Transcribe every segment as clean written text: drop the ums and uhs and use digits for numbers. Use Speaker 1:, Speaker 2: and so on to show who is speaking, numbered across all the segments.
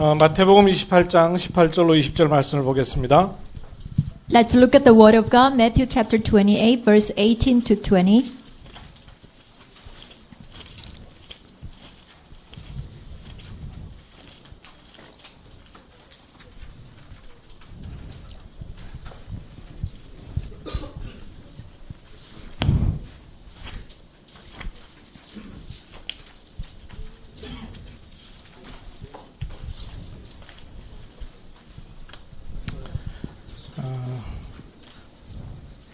Speaker 1: 마태복음 28장 18절로 20절 말씀을 보겠습니다.
Speaker 2: Let's look at the Word of God, Matthew chapter 28, verse 18 to 20.
Speaker 1: 어,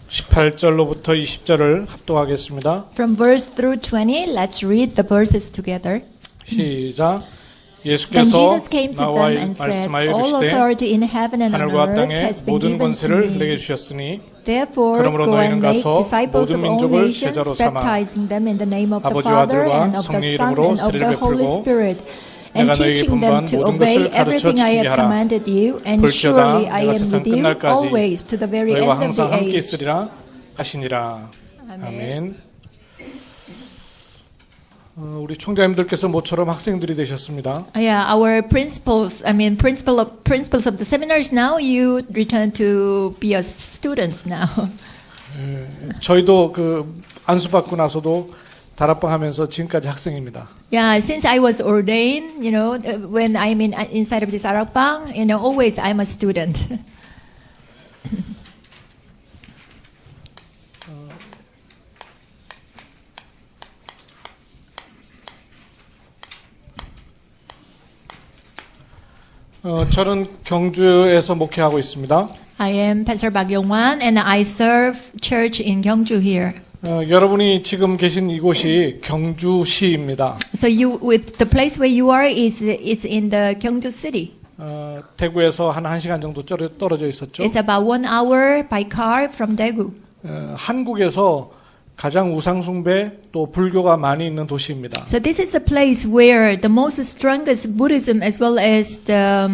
Speaker 1: 18절로부터 20절을 합독하겠습니다.
Speaker 2: From verse through 20, let's read the verses together.
Speaker 1: 시작.
Speaker 2: Then
Speaker 1: 예수께서
Speaker 2: Jesus came to
Speaker 1: 나와
Speaker 2: them and said,
Speaker 1: 말씀하여
Speaker 2: All
Speaker 1: 이르시되
Speaker 2: authority in heaven and on
Speaker 1: 하늘과
Speaker 2: earth
Speaker 1: 땅에
Speaker 2: has been
Speaker 1: 모든
Speaker 2: given to
Speaker 1: 권세를 내게
Speaker 2: me.
Speaker 1: 주셨으니
Speaker 2: Therefore,
Speaker 1: 그러므로
Speaker 2: go
Speaker 1: 너희는
Speaker 2: and make
Speaker 1: 가서
Speaker 2: disciples
Speaker 1: 모든
Speaker 2: of all
Speaker 1: 민족을
Speaker 2: nations,
Speaker 1: 제자로 삼아
Speaker 2: baptizing them in the name of the
Speaker 1: 아버지와
Speaker 2: Father
Speaker 1: 아들과
Speaker 2: and of the
Speaker 1: 성령의
Speaker 2: Son
Speaker 1: 이름으로
Speaker 2: and of
Speaker 1: 세례를
Speaker 2: the Holy
Speaker 1: 베풀고
Speaker 2: Spirit, and
Speaker 1: 내가 너희에게
Speaker 2: teaching
Speaker 1: 분부한
Speaker 2: them to
Speaker 1: 모든
Speaker 2: obey
Speaker 1: 것을 가르쳐
Speaker 2: everything I
Speaker 1: 지키게
Speaker 2: have
Speaker 1: 하라.
Speaker 2: commanded you, and
Speaker 1: 볼지어다
Speaker 2: surely I
Speaker 1: 내가
Speaker 2: am
Speaker 1: 세상
Speaker 2: with you
Speaker 1: 끝날까지
Speaker 2: always to the very
Speaker 1: 너희와
Speaker 2: end of
Speaker 1: 항상
Speaker 2: the
Speaker 1: 함께
Speaker 2: age.
Speaker 1: 있으리라 하시니라. 아멘. 우리 총장님들께서 모처럼 학생들이 되셨습니다.
Speaker 2: Yeah, our principals of the seminars now, you return to be a students now.
Speaker 1: 저희도 안수받고 나서도 다락방 하면서 지금까지 학생입니다.
Speaker 2: Yeah, since I was ordained, when I'm inside of this Arakbang, always I'm a student.
Speaker 1: 저는 경주에서 목회하고 있습니다.
Speaker 2: I am Pastor Park Yong-wan and I serve church in Gyeongju here.
Speaker 1: 여러분이 지금 계신 이곳이 경주시입니다.
Speaker 2: So the place where you are is in the Gyeongju city.
Speaker 1: 대구에서 한 1시간 정도 떨어져 있었죠.
Speaker 2: It's about 1 hour by car from Daegu.
Speaker 1: 한국에서 가장 우상숭배 또 불교가 많이 있는 도시입니다.
Speaker 2: So this is a place where the most strongest Buddhism as well as the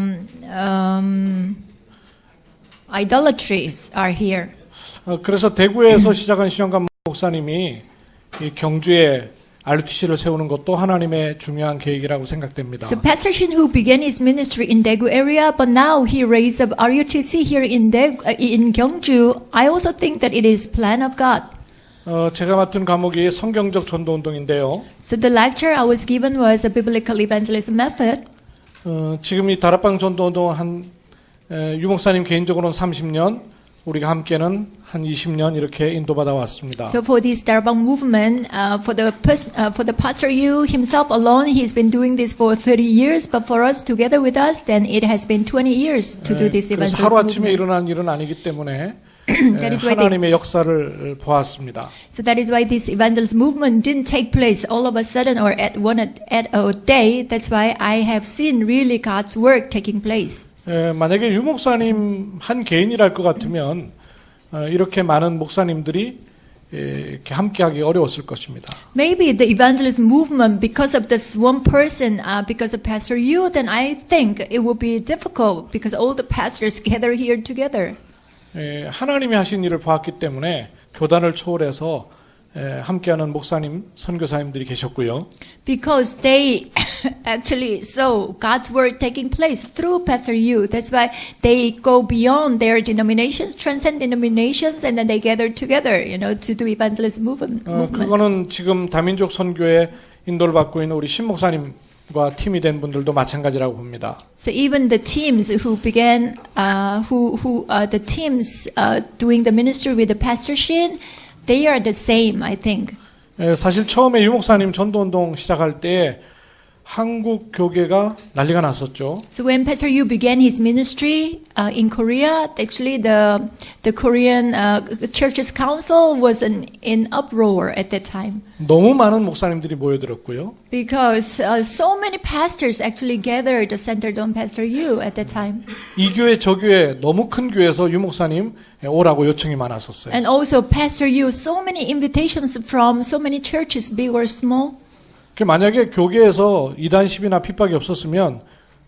Speaker 2: idolatries are here.
Speaker 1: 그래서 대구에서 시작한 신영감 목사님이 이 경주에 RUTC를 세우는 것도 하나님의 중요한 계획이라고 생각됩니다.
Speaker 2: So Pastor Shin, who began his ministry in Daegu area, but now he raised up RUTC here in Gyeongju, I also think that it is plan of God.
Speaker 1: 제가 맡은 과목이 성경적 전도 운동인데요.
Speaker 2: So the lecture I was given was a biblical evangelism method.
Speaker 1: 지금 이 다락방 전도 운동 유목사님 개인적으로는 30년, 우리가 함께는 한 20년 이렇게 인도받아 왔습니다.
Speaker 2: So for this Darabang movement, for the pastor Yu himself alone, he's been doing this for 30 years, but for us together with us, then it has been 20 years to do this
Speaker 1: 그래서
Speaker 2: evangelism
Speaker 1: 하루아침에
Speaker 2: movement.
Speaker 1: 일어난 일은 아니기 때문에
Speaker 2: That is why
Speaker 1: 하나님의 역사를 보았습니다.
Speaker 2: So that is why this evangelism movement didn't take place all of a sudden or at a day. That's why I have seen really God's work taking place.
Speaker 1: 만약에 유목사님 한 개인이랄 것 같으면 이렇게 많은 목사님들이 이렇게 함께하기 어려웠을 것입니다.
Speaker 2: Maybe the evangelism movement, because of this one person, because of Pastor Yu, then I think it will be difficult because all the pastors gather here together.
Speaker 1: 하나님이 하신 일을 보았기 때문에 교단을 초월해서 함께하는 목사님, 선교사님들이 계셨고요.
Speaker 2: Because they actually saw God's work taking place through Pastor Yu. That's why they go beyond their denominations, transcend denominations, and then they gather together, to do evangelism movement.
Speaker 1: 그거는 지금 다민족 선교에 인도를 받고 있는 우리 신 목사님과 팀이 된 분들도 마찬가지라고 봅니다.
Speaker 2: So even the teams who began, the teams doing the ministry with the Pastor Shin, they are the same, I think.
Speaker 1: 사실 처음에 유목사님 전도운동 시작할 때 한국 교계가 난리가 났었죠.
Speaker 2: So when Pastor Yu began his ministry in Korea, actually the Korean Churches Council was in uproar at that time.
Speaker 1: 너무 많은 목사님들이 모여들었고요.
Speaker 2: Because so many pastors actually gathered centered on Pastor Yu at that time.
Speaker 1: 이 교회 저 교회 너무 큰 교회에서 유목사님 오라고 요청이 많았었어요.
Speaker 2: And also Pastor Yu, so many invitations from so many churches, big or small.
Speaker 1: 만약에 교계에서 이단 시비나 핍박이 없었으면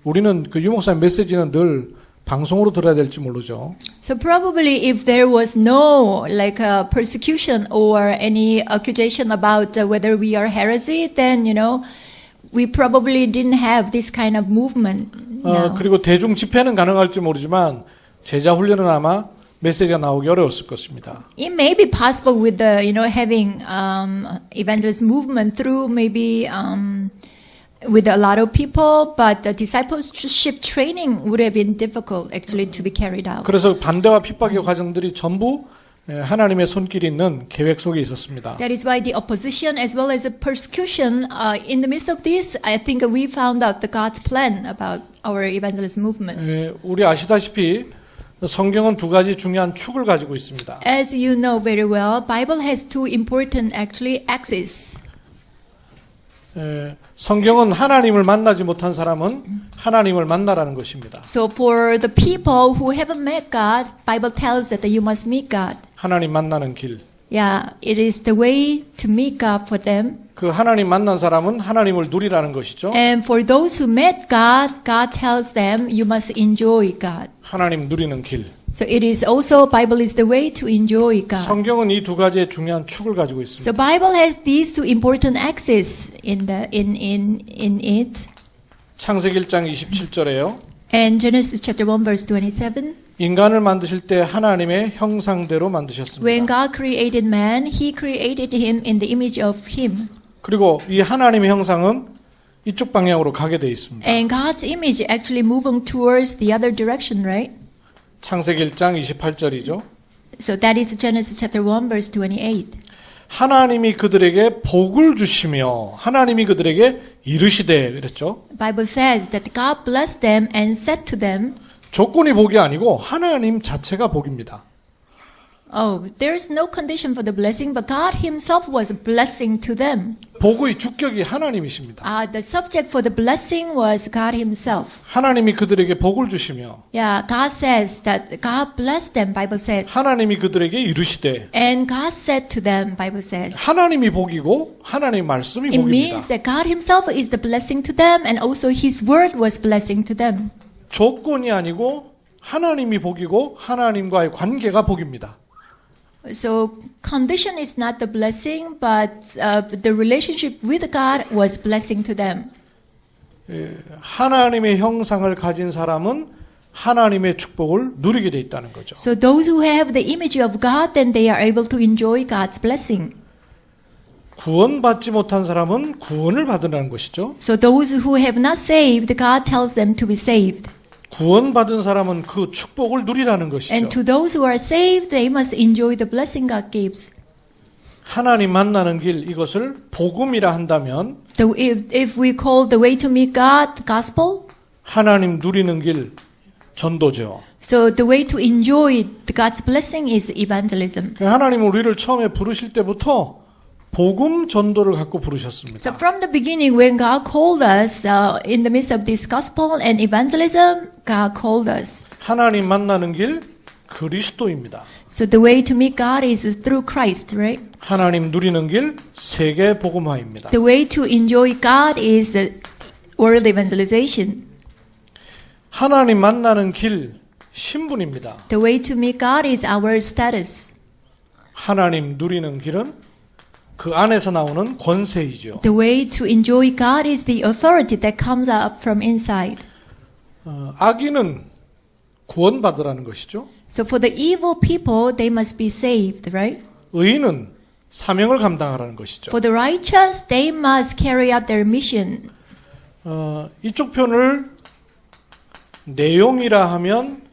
Speaker 1: 우리는 그 유목사님 메시지는 늘 방송으로 들어야 될지 모르죠.
Speaker 2: So probably if there was no persecution or any accusation about whether we are heresy, then we probably didn't have this kind of movement. now.
Speaker 1: 그리고 대중 집회는 가능할지 모르지만 제자 훈련은 아마 메시지가 나오기 어려웠을 것입니다.
Speaker 2: It may be possible with the, having evangelist movement through maybe with a lot of people, but the discipleship training would have been difficult actually to be carried out.
Speaker 1: 그래서 반대와 핍박의 과정들이 전부 하나님의 손길이 있는 계획 속에 있었습니다.
Speaker 2: That is why the opposition as well as the persecution, in the midst of this, I think we found out the God's plan about our evangelist movement.
Speaker 1: 우리 아시다시피 성경은 두 가지 중요한 축을 가지고 있습니다.
Speaker 2: As you know very well, Bible has two important actually axes.
Speaker 1: 성경은 하나님을 만나지 못한 사람은 하나님을 만나라는 것입니다.
Speaker 2: So for the people who haven't met God, Bible tells that you must meet God.
Speaker 1: 하나님 만나는 길.
Speaker 2: Yeah, it is the way to meet God for them.
Speaker 1: 그 하나님 만난 사람은 하나님을 누리라는 것이죠.
Speaker 2: And for those who met God, God tells them you must enjoy God.
Speaker 1: 하나님 누리는 길.
Speaker 2: So it is also Bible is the way to enjoy God.
Speaker 1: 성경은 이 두 가지의 중요한 축을 가지고 있습니다.
Speaker 2: So Bible has these two important axes in it.
Speaker 1: 창세기 1장 27절에요.
Speaker 2: And Genesis chapter 1 verse 27.
Speaker 1: 인간을 만드실 때 하나님의 형상대로 만드셨습니다.
Speaker 2: When God created man, He created him in the image of Him.
Speaker 1: 그리고 이 하나님의 형상은 이쪽 방향으로 가게 되어 있습니다.
Speaker 2: And God's image actually moving towards the other direction, right?
Speaker 1: 창세기 1장 28절이죠.
Speaker 2: So that is Genesis chapter 1 verse 28.
Speaker 1: 하나님이 그들에게 복을 주시며 하나님이 그들에게 이르시되 그랬죠.
Speaker 2: The Bible says that God blessed them and said to them,
Speaker 1: 조건이 복이 아니고 하나님 자체가 복입니다.
Speaker 2: oh, there's no condition for the blessing, but God Himself was blessing to them.
Speaker 1: 복의 주격이 하나님이십니다.
Speaker 2: The subject for the blessing was God Himself.
Speaker 1: 하나님이 그들에게 복을 주시며
Speaker 2: Yeah, God says that God blessed them, Bible says.
Speaker 1: 하나님이 그들에게 이르시되
Speaker 2: And God said to them, Bible says.
Speaker 1: 하나님이 복이고 하나님의 말씀이
Speaker 2: It
Speaker 1: 복입니다.
Speaker 2: means that God Himself is the blessing to them and also His word was blessing to them.
Speaker 1: 조건이 아니고 하나님이 복이고 하나님과의 관계가 복입니다.
Speaker 2: So condition is not the blessing, but the relationship with God was blessing to them.
Speaker 1: 하나님의 형상을 가진 사람은 하나님의 축복을 누리게 돼 있다는 거죠.
Speaker 2: So those who have the image of God, then they are able to enjoy God's blessing.
Speaker 1: 구원받지 못한 사람은 구원을 받으라는 것이죠.
Speaker 2: So those who have not saved, God tells them to be saved.
Speaker 1: 구원받은 사람은 그 축복을 누리라는 것이죠.
Speaker 2: And to those who are saved, they must enjoy the blessing God gives.
Speaker 1: 하나님 만나는 길 이것을 복음이라 한다면
Speaker 2: So if we call the way to meet God gospel,
Speaker 1: 하나님 누리는 길 전도죠.
Speaker 2: so the way to enjoy God's blessing is evangelism.
Speaker 1: 하나님은 우리를 처음에 부르실 때부터 복음 전도를 갖고
Speaker 2: So
Speaker 1: 부르셨습니다.
Speaker 2: from the beginning, when God called us in the midst of this gospel and evangelism, God called us.
Speaker 1: 하나님 만나는 길 그리스도입니다.
Speaker 2: So the way to meet God is through Christ, right?
Speaker 1: 하나님 누리는 길 세계 복음화입니다.
Speaker 2: The way to enjoy God is world evangelization.
Speaker 1: 하나님 만나는 길 신분입니다.
Speaker 2: The way to meet God is our status.
Speaker 1: 하나님 누리는 길은 그 안에서 나오는 권세이죠.
Speaker 2: The way to enjoy God is the authority that comes up from inside.
Speaker 1: 악인은 구원받으라는 것이죠.
Speaker 2: So for the evil people, they must be saved, right?
Speaker 1: 의인은 사명을 감당하라는 것이죠.
Speaker 2: For the righteous, they must carry out their mission.
Speaker 1: 이쪽 편을 내용이라 하면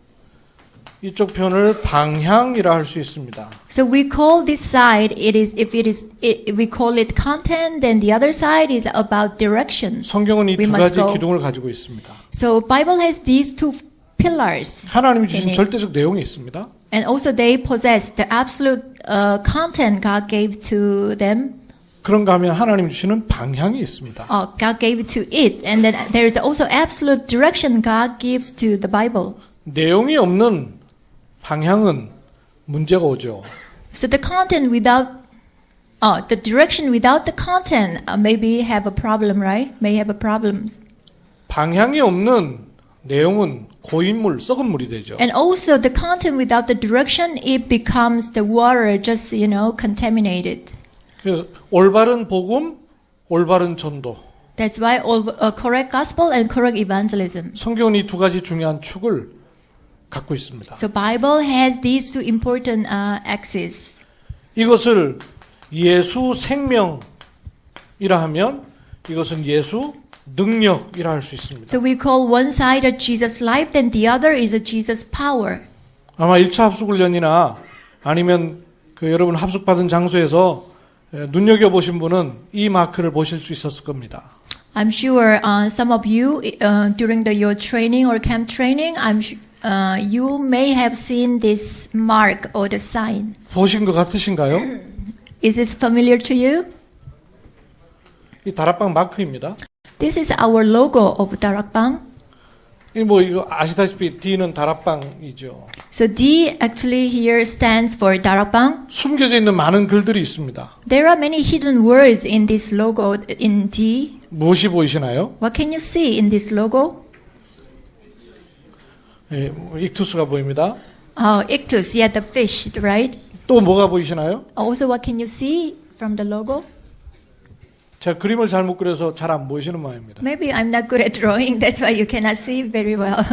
Speaker 1: 이쪽 편을 방향이라 할 수 있습니다.
Speaker 2: So we call this side, we call it content, then the other side is about direction.
Speaker 1: 성경은 이
Speaker 2: We
Speaker 1: 두
Speaker 2: must
Speaker 1: 가지
Speaker 2: go.
Speaker 1: 기둥을 가지고 있습니다.
Speaker 2: So Bible has these two pillars.
Speaker 1: 하나님이 주신
Speaker 2: 네.
Speaker 1: 절대적 내용이 있습니다.
Speaker 2: And also they possess the absolute content God gave to them.
Speaker 1: 그런가 하면 하나님 주시는 방향이 있습니다.
Speaker 2: God gave it to it. And then there is also absolute direction God gives to the Bible.
Speaker 1: 내용이 없는 방향은 문제가 오죠.
Speaker 2: So the content without, the direction without the content maybe have a problem, right? May have a problem.
Speaker 1: 방향이 없는 내용은 고인물, 썩은 물이 되죠.
Speaker 2: And also the content without the direction, it becomes the water just, contaminated.
Speaker 1: 그래서 올바른 복음, 올바른 전도.
Speaker 2: That's why correct gospel and correct evangelism.
Speaker 1: 성경은 이 두 가지 중요한 축을 갖고 있습니다.
Speaker 2: So Bible has these two important axes.
Speaker 1: 이것을 예수 생명이라 하면 이것은 예수 능력이라 할 수 있습니다.
Speaker 2: So we call one side a Jesus life, then the other is a Jesus power.
Speaker 1: 아마 1차 합숙훈련이나 아니면 여러분 합숙받은 장소에서 눈여겨보신 분은 이 마크를 보실 수 있었을 겁니다.
Speaker 2: I'm sure some of you during your training or camp training, you may have seen this mark or the sign.
Speaker 1: 보신 것 같으신가요?
Speaker 2: Is this familiar to you?
Speaker 1: 이 다락방 마크입니다.
Speaker 2: This is our logo of Darakbang.
Speaker 1: 이거 아시다시피 D는 다락방이죠.
Speaker 2: So D actually here stands for Darakbang.
Speaker 1: 숨겨져 있는 많은 글들이 있습니다.
Speaker 2: There are many hidden words in this logo in D.
Speaker 1: 무엇이 보이시나요?
Speaker 2: What can you see in this logo?
Speaker 1: 익투스가 보입니다.
Speaker 2: Oh, ictus, yeah, the fish, right?
Speaker 1: 또 뭐가 보이시나요?
Speaker 2: Also, what can you see from the logo?
Speaker 1: 제가 그림을 잘못 그려서 잘 안 보이시는 모양입니다.
Speaker 2: Maybe I'm not good at drawing, that's why you cannot see very well.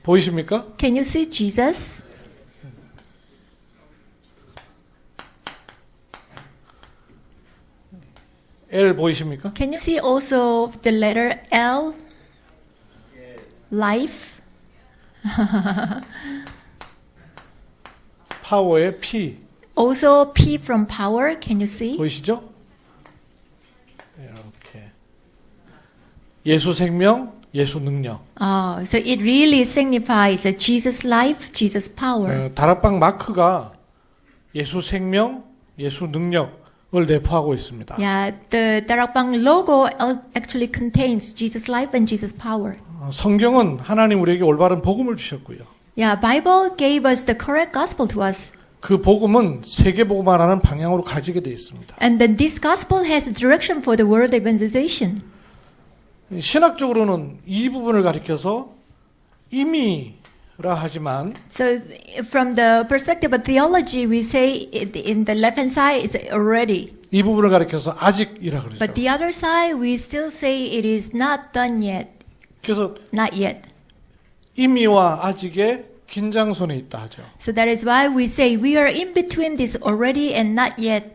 Speaker 1: 보이십니까?
Speaker 2: Can you see Jesus?
Speaker 1: L 보이십니까?
Speaker 2: Can you see also the letter L? Life?
Speaker 1: 파워의 P
Speaker 2: Also P from power, can you see?
Speaker 1: 보이시죠? 이렇게 예수 생명, 예수 능력.
Speaker 2: Oh, so it really signifies a Jesus life, Jesus power.
Speaker 1: 다락방 마크가 예수 생명, 예수 능력을 내포하고 있습니다.
Speaker 2: Yeah, the Darakbang logo actually contains Jesus life and Jesus power.
Speaker 1: 성경은 하나님 우리에게 올바른 복음을 주셨고요.
Speaker 2: Yeah, Bible gave us the correct gospel to us.
Speaker 1: 그 복음은 세계 복음화라는 방향으로 가지게 되어 있습니다.
Speaker 2: And then this gospel has a direction for the world evangelization.
Speaker 1: 신학적으로는 이 부분을 가리켜서 이미라 하지만
Speaker 2: So from the perspective of theology, we say in the left-hand side is already.
Speaker 1: 이 부분을 가리켜서 아직이라 그러죠.
Speaker 2: But the other side, we still say it is not done yet.
Speaker 1: 그래서
Speaker 2: Not yet.
Speaker 1: 이미와 아직의 긴장선에 있다 하죠.
Speaker 2: So that is why we say we are in between this already and not yet.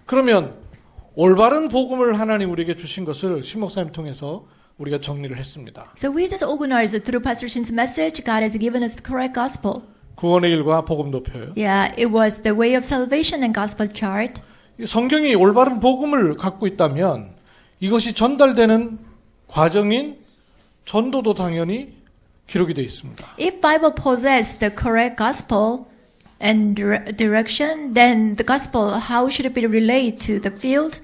Speaker 1: 그러면 올바른 복음을 하나님 우리에게 주신 것을 신 목사님 통해서 우리가 정리를 했습니다.
Speaker 2: So we just organized it through Pastor Shin's message. God has given us the correct gospel.
Speaker 1: 구원의 일과 복음 도표요.
Speaker 2: Yeah, it was the way of salvation and gospel chart.
Speaker 1: 이 성경이 올바른 복음을 갖고 있다면 이것이 전달되는 과정인 전도도 당연히 기록이 되어 있습니다.
Speaker 2: If Bible possessed the correct gospel and direction, then the gospel, how should it be relayed to the field?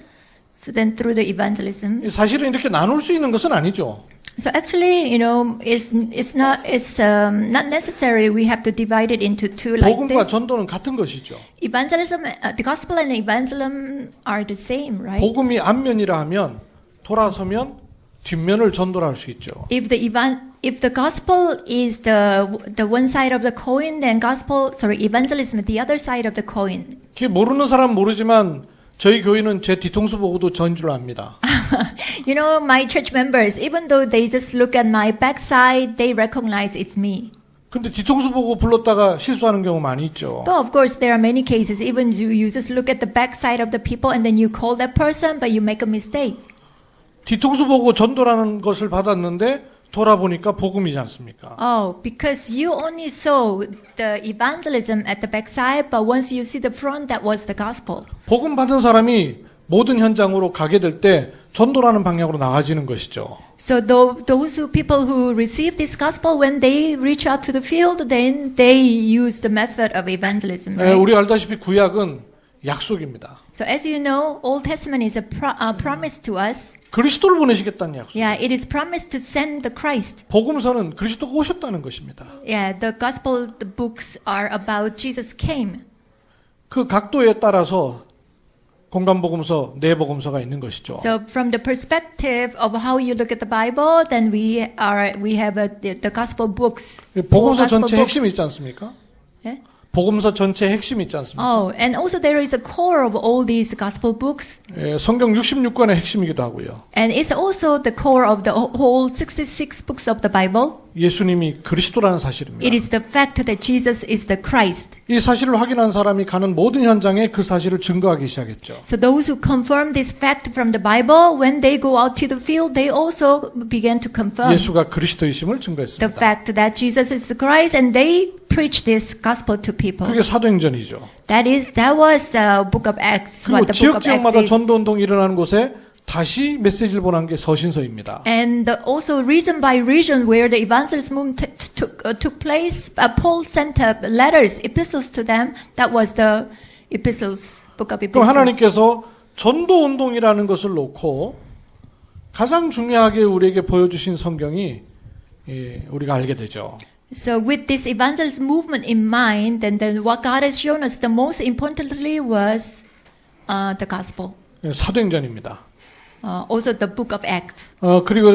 Speaker 2: So then through the evangelism.
Speaker 1: 사실은 이렇게 나눌 수 있는 것은 아니죠.
Speaker 2: So actually, it's not necessary we have to divide it into two like
Speaker 1: 복음과
Speaker 2: this.
Speaker 1: 전도는 같은 것이죠.
Speaker 2: Evangelism, the gospel and evangelism are the same, right?
Speaker 1: 복음이 앞면이라 하면 돌아서면 뒷면을 전도를 할 수 있죠.
Speaker 2: If the gospel is the one side of the coin, then evangelism is the other side of the coin.
Speaker 1: 그게 모르는 사람 모르지만 저희 교회는 제 뒤통수 보고도 전 줄 압니다.
Speaker 2: My church members, even though they just look at my backside, they recognize it's me.
Speaker 1: 근데 뒤통수 보고 불렀다가 실수하는 경우 많이 있죠.
Speaker 2: So of course there are many cases, even you just look at the backside of the people and then you call that person, but you make a mistake.
Speaker 1: 뒤통수 보고 전도라는 것을 받았는데 돌아보니까 복음이지 않습니까?
Speaker 2: Oh, because you only saw the evangelism at the backside, but once you see the front, that was the gospel.
Speaker 1: 복음 받은 사람이 모든 현장으로 가게 될 때 전도라는 방향으로 나아지는 것이죠.
Speaker 2: So those people who receive this gospel, when they reach out to the field, then they use the method of evangelism. Right?
Speaker 1: 우리 알다시피 구약은 약속입니다.
Speaker 2: So as you know, Old Testament is a promise to us.
Speaker 1: 그리스도를 보내시겠다는 약속.
Speaker 2: Yeah, it is promised to send the Christ.
Speaker 1: 복음서는 그리스도가 오셨다는 것입니다.
Speaker 2: Yeah, the gospel, the books are about Jesus came.
Speaker 1: 그 각도에 따라서 공간복음서, 내복음서가 있는 것이죠.
Speaker 2: So from the perspective of how you look at the Bible, then we have the gospel books.
Speaker 1: 복음서
Speaker 2: gospel
Speaker 1: 전체
Speaker 2: books.
Speaker 1: 핵심이 있지 않습니까?
Speaker 2: 예?
Speaker 1: 복음서 전체의 핵심이 있지 않습니까?
Speaker 2: Oh, and also there is a core of all these gospel books.
Speaker 1: 예, 성경 66권의 핵심이기도 하고요.
Speaker 2: And it's also the core of the whole 66 books of the Bible.
Speaker 1: 예수님이 그리스도라는 사실입니다.
Speaker 2: It is the fact that Jesus is the Christ.
Speaker 1: 이 사실을 확인한 사람이 가는 모든 현장에 그 사실을 증거하기 시작했죠.
Speaker 2: So those who confirm this fact from the Bible, when they go out to the field, they also began to confirm
Speaker 1: 예수가 그리스도이심을
Speaker 2: the
Speaker 1: 증거했습니다.
Speaker 2: fact that Jesus is the Christ, and they preach this gospel to people.
Speaker 1: 그게 사도행전이죠.
Speaker 2: That was Book of Acts.
Speaker 1: 그리고
Speaker 2: What the Book of
Speaker 1: 지역마다
Speaker 2: Acts is.
Speaker 1: 전도운동이 일어나는 곳에 다시 메시지를 보낸 게 서신서입니다.
Speaker 2: And also region by region where the evangelism movement took place, Paul sent letters, epistles to them. That was the epistles, book of
Speaker 1: 그럼
Speaker 2: epistles.
Speaker 1: 하나님께서 전도운동이라는 것을 놓고 가장 중요하게 우리에게 보여주신 성경이 우리가 알게 되죠.
Speaker 2: So with this evangelism movement in mind, then what God has shown us the most importantly was the gospel.
Speaker 1: 사도행전입니다.
Speaker 2: Also the book of Acts.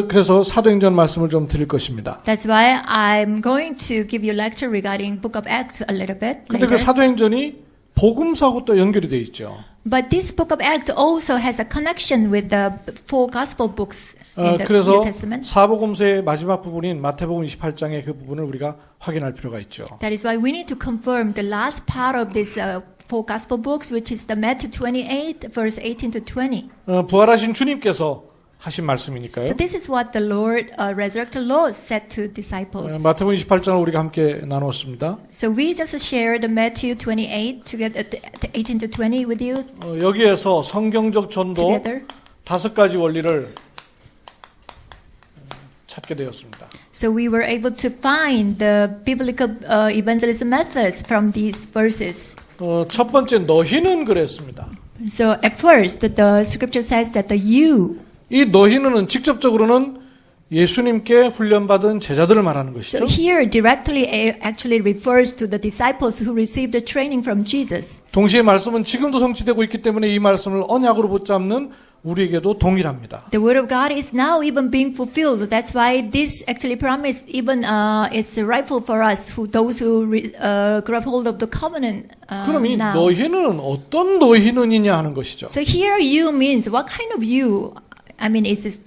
Speaker 1: 그래서 사도행전 말씀을 좀 드릴 것입니다.
Speaker 2: That's why I'm going to give you a lecture regarding book of Acts a little bit
Speaker 1: 근데 그
Speaker 2: later.
Speaker 1: 사도행전이 복음서하고 또 연결이 돼 있죠.
Speaker 2: But this book of Acts also has a connection with the four gospel books in the
Speaker 1: 그래서
Speaker 2: New Testament.
Speaker 1: 사복음서의 마지막 부분인 마태복음 28장의 그 부분을 우리가 확인할 필요가 있죠.
Speaker 2: That is why we need to confirm the last part of this four gospel books, which is the Matthew 28, verse 18 to 20.
Speaker 1: 부활하신 주님께서 하신 말씀이니까요.
Speaker 2: So this is what the Lord, resurrected Lord said to disciples.
Speaker 1: 마태복음 28장을 우리가 함께 나눴습니다.
Speaker 2: So we just shared Matthew 28 together, 18 to 20 with you
Speaker 1: 여기에서 성경적 전도
Speaker 2: together.
Speaker 1: 5가지 원리를 찾게 되었습니다.
Speaker 2: So we were able to find the biblical evangelism methods from these verses.
Speaker 1: 첫 번째 너희는 그랬습니다.
Speaker 2: So at first, the scripture says that the you.
Speaker 1: 이 너희는 직접적으로는 예수님께 훈련받은 제자들을 말하는
Speaker 2: So
Speaker 1: 것이죠.
Speaker 2: here directly actually refers to the disciples who received the training from Jesus.
Speaker 1: 동시에 말씀은 지금도 성취되고 있기 때문에 이 말씀을 언약으로 붙잡는 우리에게도 동일합니다.
Speaker 2: The word of God is now even being fulfilled. That's why this actually promise even is rightful for us, those who grab hold of the covenant
Speaker 1: 그럼 이
Speaker 2: now.
Speaker 1: 너희는 어떤 너희는이냐 하는 것이죠.
Speaker 2: So here you means what kind of you? I mean, is this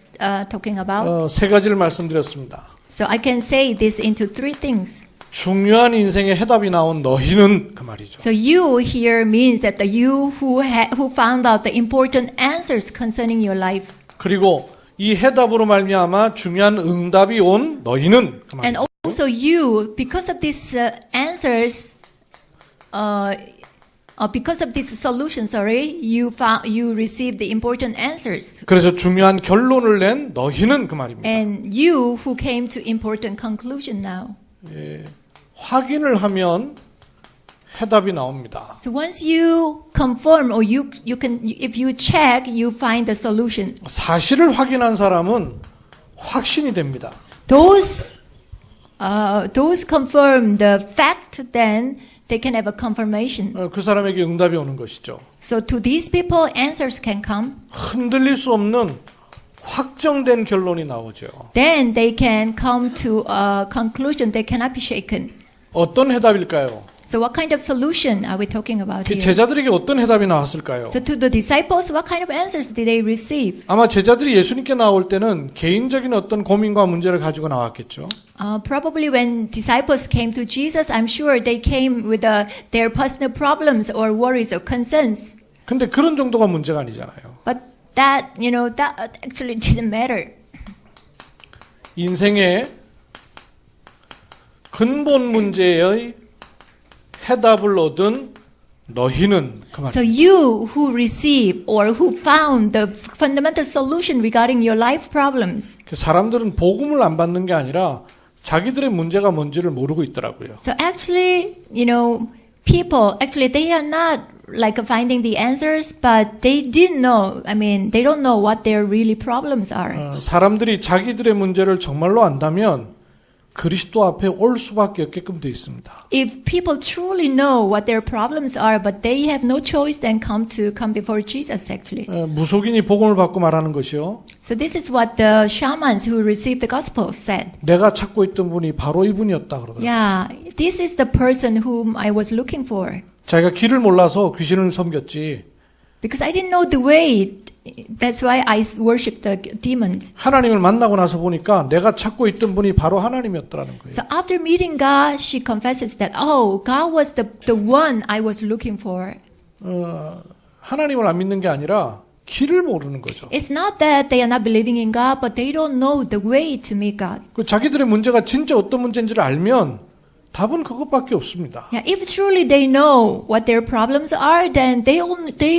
Speaker 2: talking about?
Speaker 1: 세 가지를 말씀드렸습니다.
Speaker 2: So I can say this into three things.
Speaker 1: 중요한 인생의 해답이 나온 너희는 그 말이죠.
Speaker 2: So you here means that the you who found out the important answers concerning your life.
Speaker 1: 그리고 이 해답으로 말미암아 중요한 응답이 온 너희는 그
Speaker 2: And
Speaker 1: 말이죠.
Speaker 2: also you, because of these answers, because of this solution, you received the important answers.
Speaker 1: 그래서 중요한 결론을 낸 너희는 그 말입니다.
Speaker 2: And you who came to important conclusion now.
Speaker 1: 확인을 하면 해답이 나옵니다.
Speaker 2: So once you confirm or you can, if you check, you find the solution.
Speaker 1: 사실을 확인한 사람은 확신이 됩니다.
Speaker 2: Those confirm the fact, then they can have a confirmation.
Speaker 1: 그 사람에게 응답이 오는 것이죠.
Speaker 2: So to these people, answers can come.
Speaker 1: 흔들릴 수 없는 확정된 결론이 나오죠.
Speaker 2: Then they can come to a conclusion that cannot be shaken.
Speaker 1: 어떤 해답일까요?
Speaker 2: So what kind of solution are we talking about
Speaker 1: 그
Speaker 2: here?
Speaker 1: 제자들에게 어떤 해답이 나왔을까요?
Speaker 2: So to the disciples, what kind of answers did they receive?
Speaker 1: 아마 제자들이 예수님께 나올 때는 개인적인 어떤 고민과 문제를 가지고 나왔겠죠.
Speaker 2: Probably when disciples came to Jesus, I'm sure they came with their personal problems or worries or concerns.
Speaker 1: 근데 그런 정도가 문제가 아니잖아요.
Speaker 2: But that actually didn't matter.
Speaker 1: 인생의 근본 문제의 해답을 얻은 너희는 그
Speaker 2: So
Speaker 1: 말입니다.
Speaker 2: you who receive or who found the fundamental solution regarding your life problems.
Speaker 1: 사람들은 복음을 안 받는 게 아니라 자기들의 문제가 뭔지를 모르고 있더라고요.
Speaker 2: So actually, people, actually they are not like finding the answers, but they didn't know, they don't know what their really problems are.
Speaker 1: 사람들이 자기들의 문제를 정말로 안다면 그리스도 앞에 올 수밖에 없게끔 돼 있습니다.
Speaker 2: If people truly know what their problems are, but they have no choice than come before Jesus actually.
Speaker 1: 무속인이 복음을 받고 말하는 것이요.
Speaker 2: So this is what the shamans who received the gospel said.
Speaker 1: 내가 찾고 있던 분이 바로 이분이었다 그러더라고요.
Speaker 2: Yeah, this is the person whom I was looking for.
Speaker 1: 자기가 길을 몰라서 귀신을 섬겼지.
Speaker 2: Because I didn't know the way. That's why I worshiped the demons.
Speaker 1: 하나님을 만나고 나서 보니까 내가 찾고 있던 분이 바로 하나님이었더라는 거예요.
Speaker 2: So after meeting God, she confesses that, oh, God was the one I was looking for.
Speaker 1: 하나님을 안 믿는 게 아니라 길을 모르는 거죠.
Speaker 2: It's not that they are not believing in God, but they don't know the way to meet God.
Speaker 1: 그 자기들의 문제가 진짜 어떤 문제인지를 알면 답은 그것밖에 없습니다.
Speaker 2: Yeah, if truly they know what their problems are, then they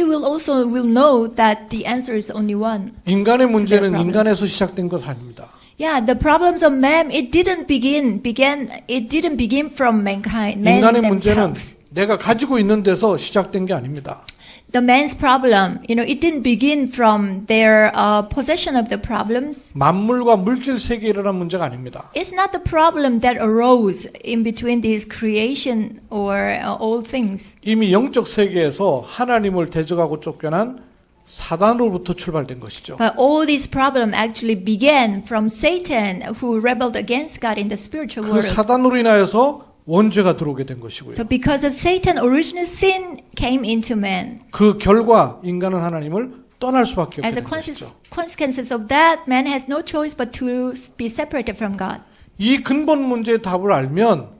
Speaker 2: will also know that the answer is only one.
Speaker 1: 인간의 문제는 인간에서 시작된 것 아닙니다.
Speaker 2: Yeah, the problems of man, it didn't begin from mankind, man
Speaker 1: 인간의 문제는
Speaker 2: themselves.
Speaker 1: 내가 가지고 있는 데서 시작된 게 아닙니다.
Speaker 2: The man's problem, it didn't begin from their possession of the problems.
Speaker 1: 만물과 물질 세계에 일어난 문제가 아닙니다.
Speaker 2: It's not the problem that arose in between this creation or all things.
Speaker 1: 이미 영적 세계에서 하나님을 대적하고 쫓겨난 사단으로부터 출발된 것이죠.
Speaker 2: But all this problem actually began from Satan, who rebelled against God in the spiritual
Speaker 1: 그
Speaker 2: world.
Speaker 1: 사단으로 인하여서 원죄가 들어오게 된 것이고요.
Speaker 2: So because of Satan, original sin came into man.
Speaker 1: 그 결과 인간은 하나님을 떠날 수밖에 없게
Speaker 2: As a
Speaker 1: 된 것이죠.
Speaker 2: consequences of that, man has no choice but to be separated from God.
Speaker 1: 이 근본 문제의 답을 알면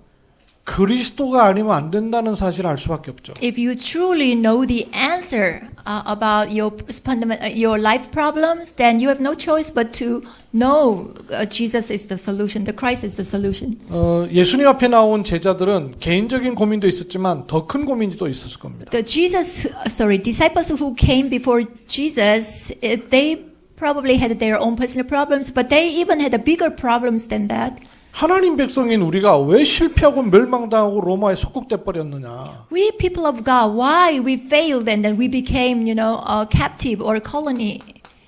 Speaker 1: 그리스도가 아니면 안 된다는 사실을 알 수밖에 없죠.
Speaker 2: If you truly know the answer about your life problems, then you have no choice but to know Jesus is the solution, the Christ is the solution.
Speaker 1: 예수님 앞에 나온 제자들은 개인적인 고민도 있었지만 더 큰 고민이 또 있었을 겁니다.
Speaker 2: The disciples who came before Jesus, they probably had their own personal problems, but they even had bigger problems than that.
Speaker 1: 하나님 백성인 우리가 왜 실패하고 멸망당하고 로마에 속국돼 버렸느냐?
Speaker 2: We people of God, why we failed and then we became, a captive or a colony?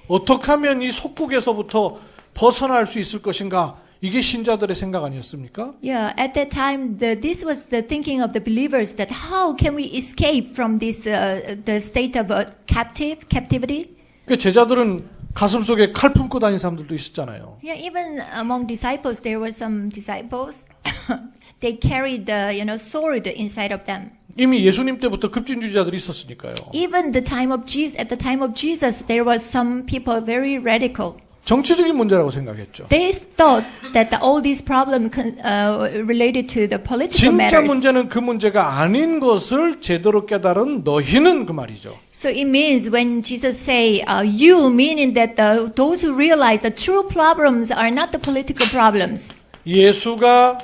Speaker 1: 어떻게 하면 이 속국에서부터 벗어날 수 있을 것인가? 이게 신자들의 생각 아니었습니까?
Speaker 2: Yeah, at that time, this was the thinking of the believers that how can we escape from this the state of captivity?
Speaker 1: 그 제자들은 가슴 속에 칼 품고 다니는 사람들도 있었잖아요.
Speaker 2: Yeah, even among disciples, there were some disciples. They carried the sword inside of them.
Speaker 1: 이미 예수님 때부터 급진주의자들이 있었으니까요.
Speaker 2: Even at the time of Jesus, there was some people very radical.
Speaker 1: 정치적인 문제라고 생각했죠.
Speaker 2: They thought that all these problems related to the political
Speaker 1: 진짜
Speaker 2: matters.
Speaker 1: 문제는 그 문제가 아닌 것을 제대로 깨달은 너희는 그 말이죠.
Speaker 2: So it means when Jesus say you, meaning that those who realize the true problems are not the political problems.
Speaker 1: 예수가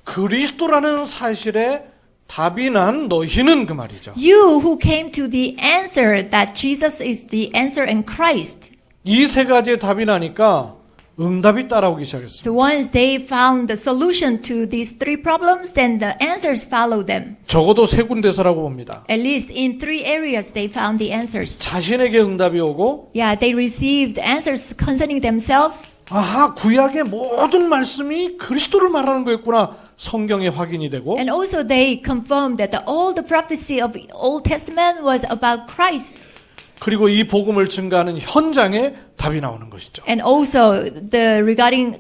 Speaker 1: 그리스도라는 사실에 답이 난 너희는 그 말이죠.
Speaker 2: You who came to the answer that Jesus is the answer and Christ.
Speaker 1: 이 세 가지의 답이 나니까 응답이 따라오기 시작했습니다.
Speaker 2: So once they found the solution to these three problems, then the answers follow them.
Speaker 1: 적어도 세 군데서라고 봅니다.
Speaker 2: At least in three areas they found the answers.
Speaker 1: 자신에게 응답이 오고
Speaker 2: Yeah, they received answers concerning themselves.
Speaker 1: 아하, 구약의 모든 말씀이 그리스도를 말하는 거였구나. 성경에 확인이 되고
Speaker 2: And also they confirmed that all the prophecy of the Old Testament was about Christ.
Speaker 1: 그리고 이 복음을 증가하는 현장에 답이 나오는 것이죠.
Speaker 2: And also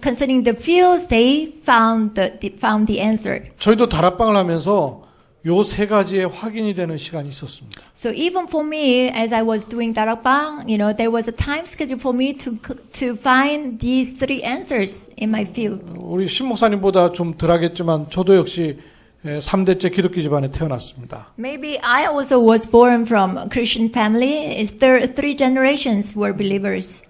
Speaker 2: concerning the fields, they found the answer.
Speaker 1: 저희도 다락방을 하면서 요 세 가지에 확인이 되는 시간이 있었습니다.
Speaker 2: So even for me, as I was doing darakbang, there was a time schedule for me to find these three answers in my field.
Speaker 1: 우리 신 목사님보다 좀 덜하겠지만 저도 역시 3대째 기독교 집안에 태어났습니다.
Speaker 2: Maybe I also was born from a Christian family. Three generations were believers.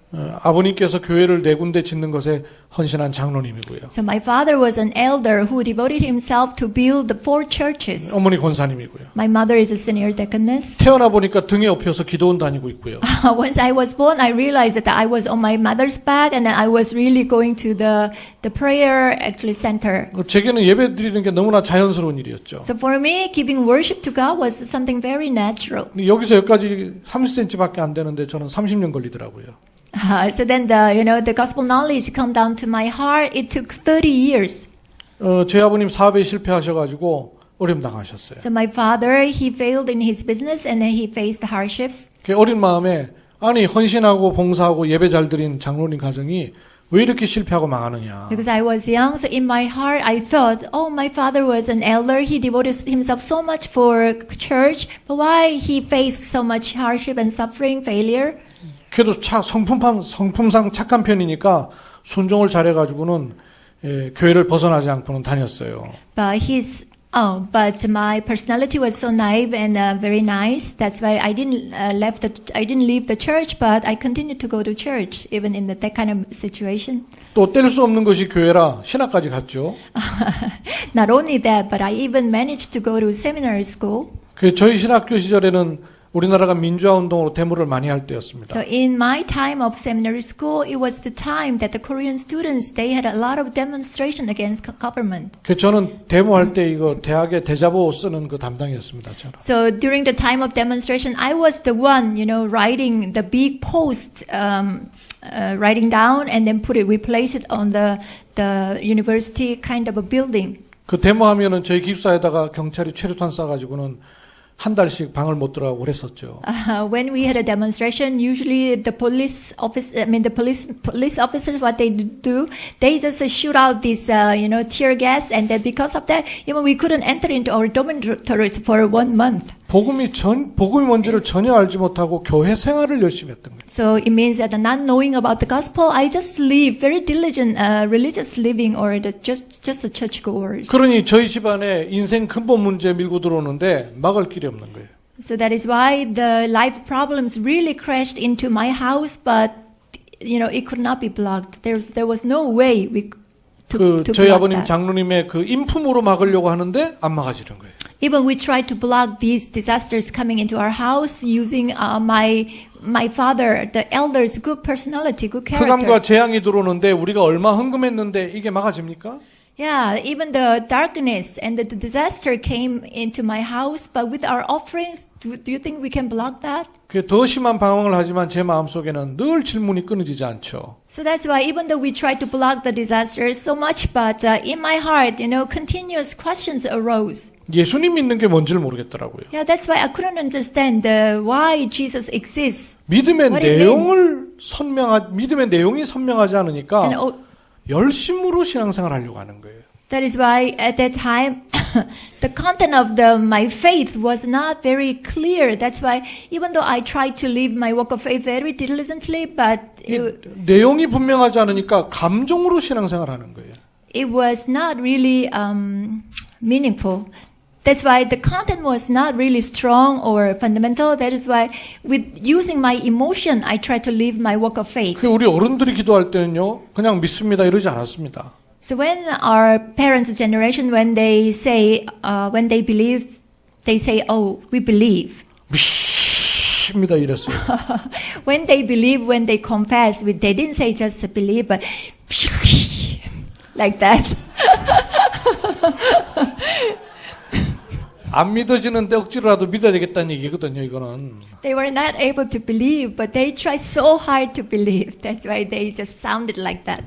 Speaker 1: 아버님께서 교회를 4군데 짓는 것에 헌신한 장로님이고요.
Speaker 2: So my father was an elder who devoted himself to build the 4 churches.
Speaker 1: 어머니 권사님이고요.
Speaker 2: My mother is a senior deaconess.
Speaker 1: 태어나 보니까 등에 업혀서 기도원 다니고 있고요.
Speaker 2: Once I was born, I realized that I was on my mother's back and I was really going to the prayer actually center.
Speaker 1: 제게는 예배 드리는 게 너무나 자연스러운 일이었죠.
Speaker 2: So for me, giving worship to God was something very natural.
Speaker 1: 여기서 여기까지 30cm밖에 안 되는데 저는 30년 걸리더라고요.
Speaker 2: So then the gospel knowledge come down to my heart. It took 30 years.
Speaker 1: 제 아버님 사업에 실패하셔가지고 어려움 당하셨어요.
Speaker 2: So my father, he failed in his business and he faced hardships.
Speaker 1: 그 어린 마음에 아니 헌신하고 봉사하고 예배 잘 드린 장로님 가정이 왜 이렇게 실패하고 망하느냐.
Speaker 2: Because I was young, so in my heart I thought, oh, my father was an elder. He devoted himself so much for church, but why he faced so much hardship and suffering, failure?
Speaker 1: 그래도 성품상 착한 편이니까 순종을 잘해가지고는 교회를 벗어나지 않고는 다녔어요.
Speaker 2: But my personality was so naive and very nice. That's why I didn't leave the church, but I continued to go to church even in that kind of situation.
Speaker 1: 또 뗄 수 없는 것이 교회라 신학까지 갔죠.
Speaker 2: Not only that, but I even managed to go to seminary school.
Speaker 1: 저희 신학교 시절에는 우리나라가 민주화 운동으로 데모를 많이 할 때였습니다.
Speaker 2: So in my time of seminary school, it was the time that the Korean students, they had a lot of demonstration against government.
Speaker 1: 저는 데모할 때 이거 대학에 대자보 쓰는 그 담당이었습니다. 저는.
Speaker 2: So during the time of demonstration, I was the one, writing the big post, writing down and then replace it on the university kind of a building.
Speaker 1: 그 데모하면은 저희 기숙사에다가 경찰이 최루탄 쏴가지고는 한 달씩 방을 못 들어가고 그랬었죠.
Speaker 2: When we had a demonstration, usually the police officers, what they do, they just shoot out this, tear gas, and then because of that, even we couldn't enter into our dormitories for 1 month.
Speaker 1: 복음이 뭔지를 전혀 알지 못하고 교회 생활을 열심히 했던 거예요.
Speaker 2: So it means that not knowing about the gospel, I just live very diligent, religious living, or just a churchgoers.
Speaker 1: 그러니 저희 집안에 인생 근본 문제 밀고 들어오는데 막을 길이 없는 거예요.
Speaker 2: So that is why the life problems really crashed into my house, but it could not be blocked. There was no way to
Speaker 1: 저희
Speaker 2: block
Speaker 1: 아버님
Speaker 2: that.
Speaker 1: 장로님의 그 인품으로 막으려고 하는데 안 막아지는 거예요.
Speaker 2: Even we tried to block these disasters coming into our house using my father, the elder's good personality, good
Speaker 1: 흑암과
Speaker 2: character.
Speaker 1: 재앙이 들어오는데 우리가 얼마 헌금했는데 이게 막아집니까?
Speaker 2: Yeah, even the darkness and the disaster came into my house, but with our offerings, do you think we can block that?
Speaker 1: 그게 더 심한 방황을 하지만 제 마음속에는 늘 질문이 끊어지지 않죠.
Speaker 2: So that's why even though we tried to block the disasters so much, but in my heart, continuous questions arose.
Speaker 1: 예수님 믿는 게 뭔지를 모르겠더라고요.
Speaker 2: Yeah, that's why I couldn't understand why Jesus exists.
Speaker 1: 믿음의
Speaker 2: What it
Speaker 1: 믿음의 내용이 선명하지 않으니까
Speaker 2: And
Speaker 1: 열심으로 신앙생활 하려고 하는 거예요.
Speaker 2: that is why at that time, the content of my faith was not very clear. That's why even though I tried to live my walk of faith very diligently, but
Speaker 1: 내용이 분명하지 않으니까 감정으로 신앙생활 하는 거예요.
Speaker 2: it was not really meaningful. That's why the content was not really strong or fundamental. That is why with using my emotion, I tried to live my walk of faith.
Speaker 1: 우리 어른들이 기도할 때는요, 그냥 믿습니다 이러지 않았습니다.
Speaker 2: So when our parents' generation, when they say, when they believe, they say, oh, we believe.
Speaker 1: 믿습니다 이랬어요.
Speaker 2: When they believe, when they confess, they didn't say just believe, but like that.
Speaker 1: 안 믿어지는데 억지로라도 믿어야 되겠다는 얘기거든요, 이거는.
Speaker 2: They were not able to believe, but they tried so hard to believe. That's why they just sounded like that.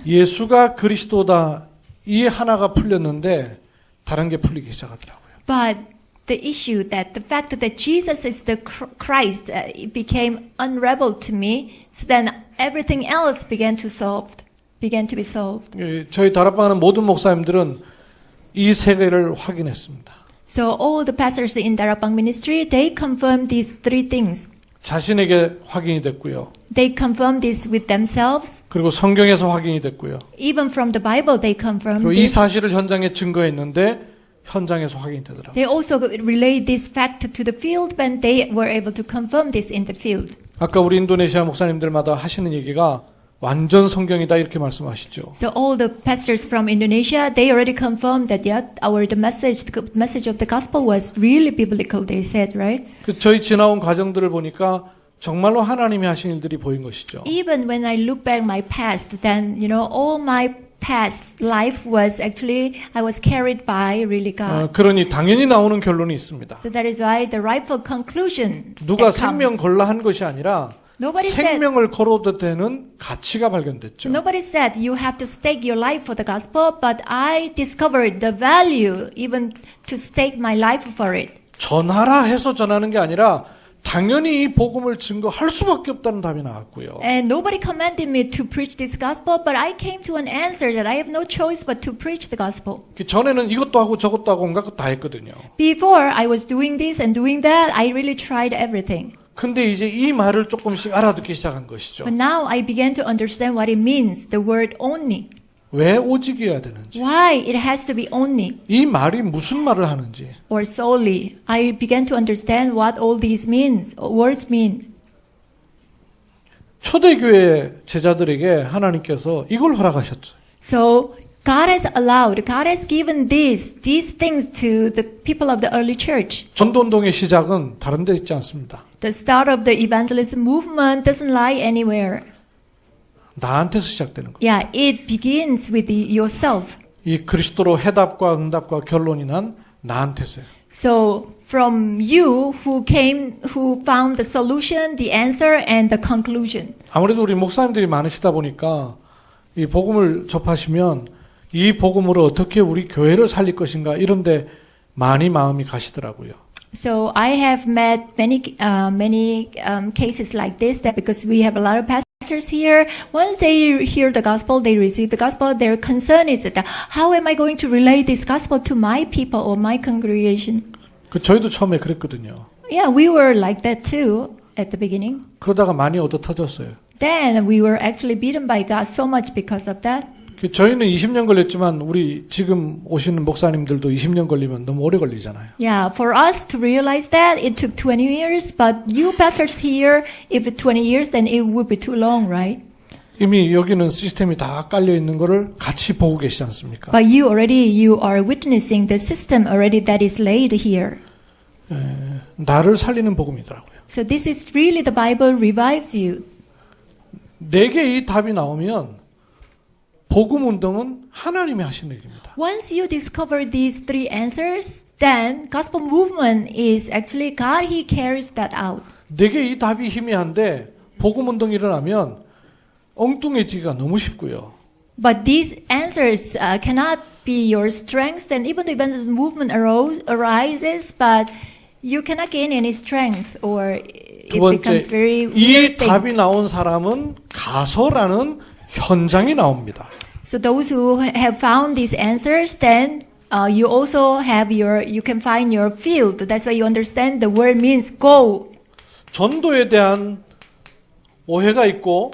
Speaker 1: 예수가 그리스도다 이 하나가 풀렸는데 다른 게 풀리기 시작하더라고요.
Speaker 2: But the issue that the fact that Jesus is the Christ it became unraveled to me, so then everything else began to be solved.
Speaker 1: 저희 다락방하는 모든 목사님들은 이 세 개를 확인했습니다.
Speaker 2: So all the pastors in Darabang ministry, they confirmed these 3 things.
Speaker 1: 자신에게 확인이 됐고요.
Speaker 2: They confirmed this with themselves.
Speaker 1: 그리고 성경에서 확인이 됐고요.
Speaker 2: Even from the Bible, they confirmed
Speaker 1: 그리고 이
Speaker 2: this.
Speaker 1: 사실을 현장에 증거했는데 현장에서 확인이 되더라고요.
Speaker 2: They also relayed this fact to the field when they were able to confirm this in the field.
Speaker 1: 아까 우리 인도네시아 목사님들마다 하시는 얘기가 완전 성경이다 이렇게 말씀하시죠.
Speaker 2: So all the pastors from Indonesia, they already confirmed that the message of the gospel was really biblical. They said, right?
Speaker 1: 저희 지나온 과정들을 보니까 정말로 하나님이 하신 일들이 보인 것이죠.
Speaker 2: Even when I look back my past, then all my past life was actually I was carried by really God.
Speaker 1: 그러니 당연히 나오는 결론이 있습니다.
Speaker 2: So that is why the rightful conclusion
Speaker 1: 누가
Speaker 2: that
Speaker 1: 생명
Speaker 2: comes.
Speaker 1: 걸라 한 것이 아니라
Speaker 2: Nobody said.
Speaker 1: 생명을 걸어도 되는 가치가 발견됐죠.
Speaker 2: Nobody said you have to stake your life for the gospel, but I discovered the value even to stake my life for it.
Speaker 1: 전하라 해서 전하는 게 아니라 당연히 이 복음을 증거할 수밖에 없다는 답이 나왔고요.
Speaker 2: And nobody commanded me to preach this gospel, but I came to an answer that I have no choice but to preach the gospel.
Speaker 1: 그 전에는 이것도 하고 저것도 하고 온갖 것 다 했거든요.
Speaker 2: Before, I was doing this and doing that. I really tried everything.
Speaker 1: 근데 이제 이 말을 조금씩 알아듣기 시작한 것이죠.
Speaker 2: But now I began to understand what it means, the word only.
Speaker 1: 왜 오직이어야 되는지,
Speaker 2: Why it has to be only
Speaker 1: 이 말이 무슨 말을 하는지,
Speaker 2: or solely. I began to understand what all these words mean.
Speaker 1: 초대교회 제자들에게 하나님께서 이걸 허락하셨죠.
Speaker 2: So God has given these things to the people of the early church.
Speaker 1: 전도운동의 시작은 다른 데 있지 않습니다.
Speaker 2: The start of the evangelism movement doesn't lie anywhere.
Speaker 1: 나한테서 시작되는 거예요.
Speaker 2: Yeah, it begins with yourself.
Speaker 1: 이 그리스도로 해답과 응답과 결론이 난 나한테서요.
Speaker 2: So from you who found the solution, the answer, and the conclusion.
Speaker 1: 아무래도 우리 목사님들이 많으시다 보니까 이 복음을 접하시면 이 복음으로 어떻게 우리 교회를 살릴 것인가 이런데 많이 마음이 가시더라고요.
Speaker 2: So I have met many cases like this, that because we have a lot of pastors here, once they hear the gospel, they receive the gospel, their concern is that how am I going to relay this gospel to my people or my congregation?
Speaker 1: 저희도 처음에 그랬거든요.
Speaker 2: Yeah, we were like that too at the beginning.
Speaker 1: 그러다가 많이 얻어 터졌어요.
Speaker 2: Then we were actually beaten by God so much because of that.
Speaker 1: 저희는 20년 걸렸지만 우리 지금 오시는 목사님들도 20년 걸리면 너무 오래 걸리잖아요.
Speaker 2: Yeah, for us to realize that, it took 20 years, but you pastors here, if it's 20 years, then it would be too long, right?
Speaker 1: 이미 여기는 시스템이 다 깔려 있는 거를 같이 보고 계시지 않습니까?
Speaker 2: But you are witnessing the system already that is laid here.
Speaker 1: 나를 살리는 복음이더라고요.
Speaker 2: So this is really the Bible revives you.
Speaker 1: 내게 이 답이 나오면 복음 운동은 하나님이 하시는 일입니다.
Speaker 2: Once you discover these three answers, then gospel movement is actually God, He carries that out.
Speaker 1: 내게 이 답이 희미한데 복음 운동이 일어나면 엉뚱해지기가 너무 쉽고요.
Speaker 2: But these answers cannot be your strength, and even the evangelism movement arises, but you cannot gain any strength, or it
Speaker 1: 두 번째,
Speaker 2: becomes very
Speaker 1: 이
Speaker 2: weird thing.
Speaker 1: 답이 나온 사람은 가서라는 현장이 나옵니다.
Speaker 2: So those who have found these answers, then you also have you can find your field. That's why you understand the word means go.
Speaker 1: 전도에 대한 오해가 있고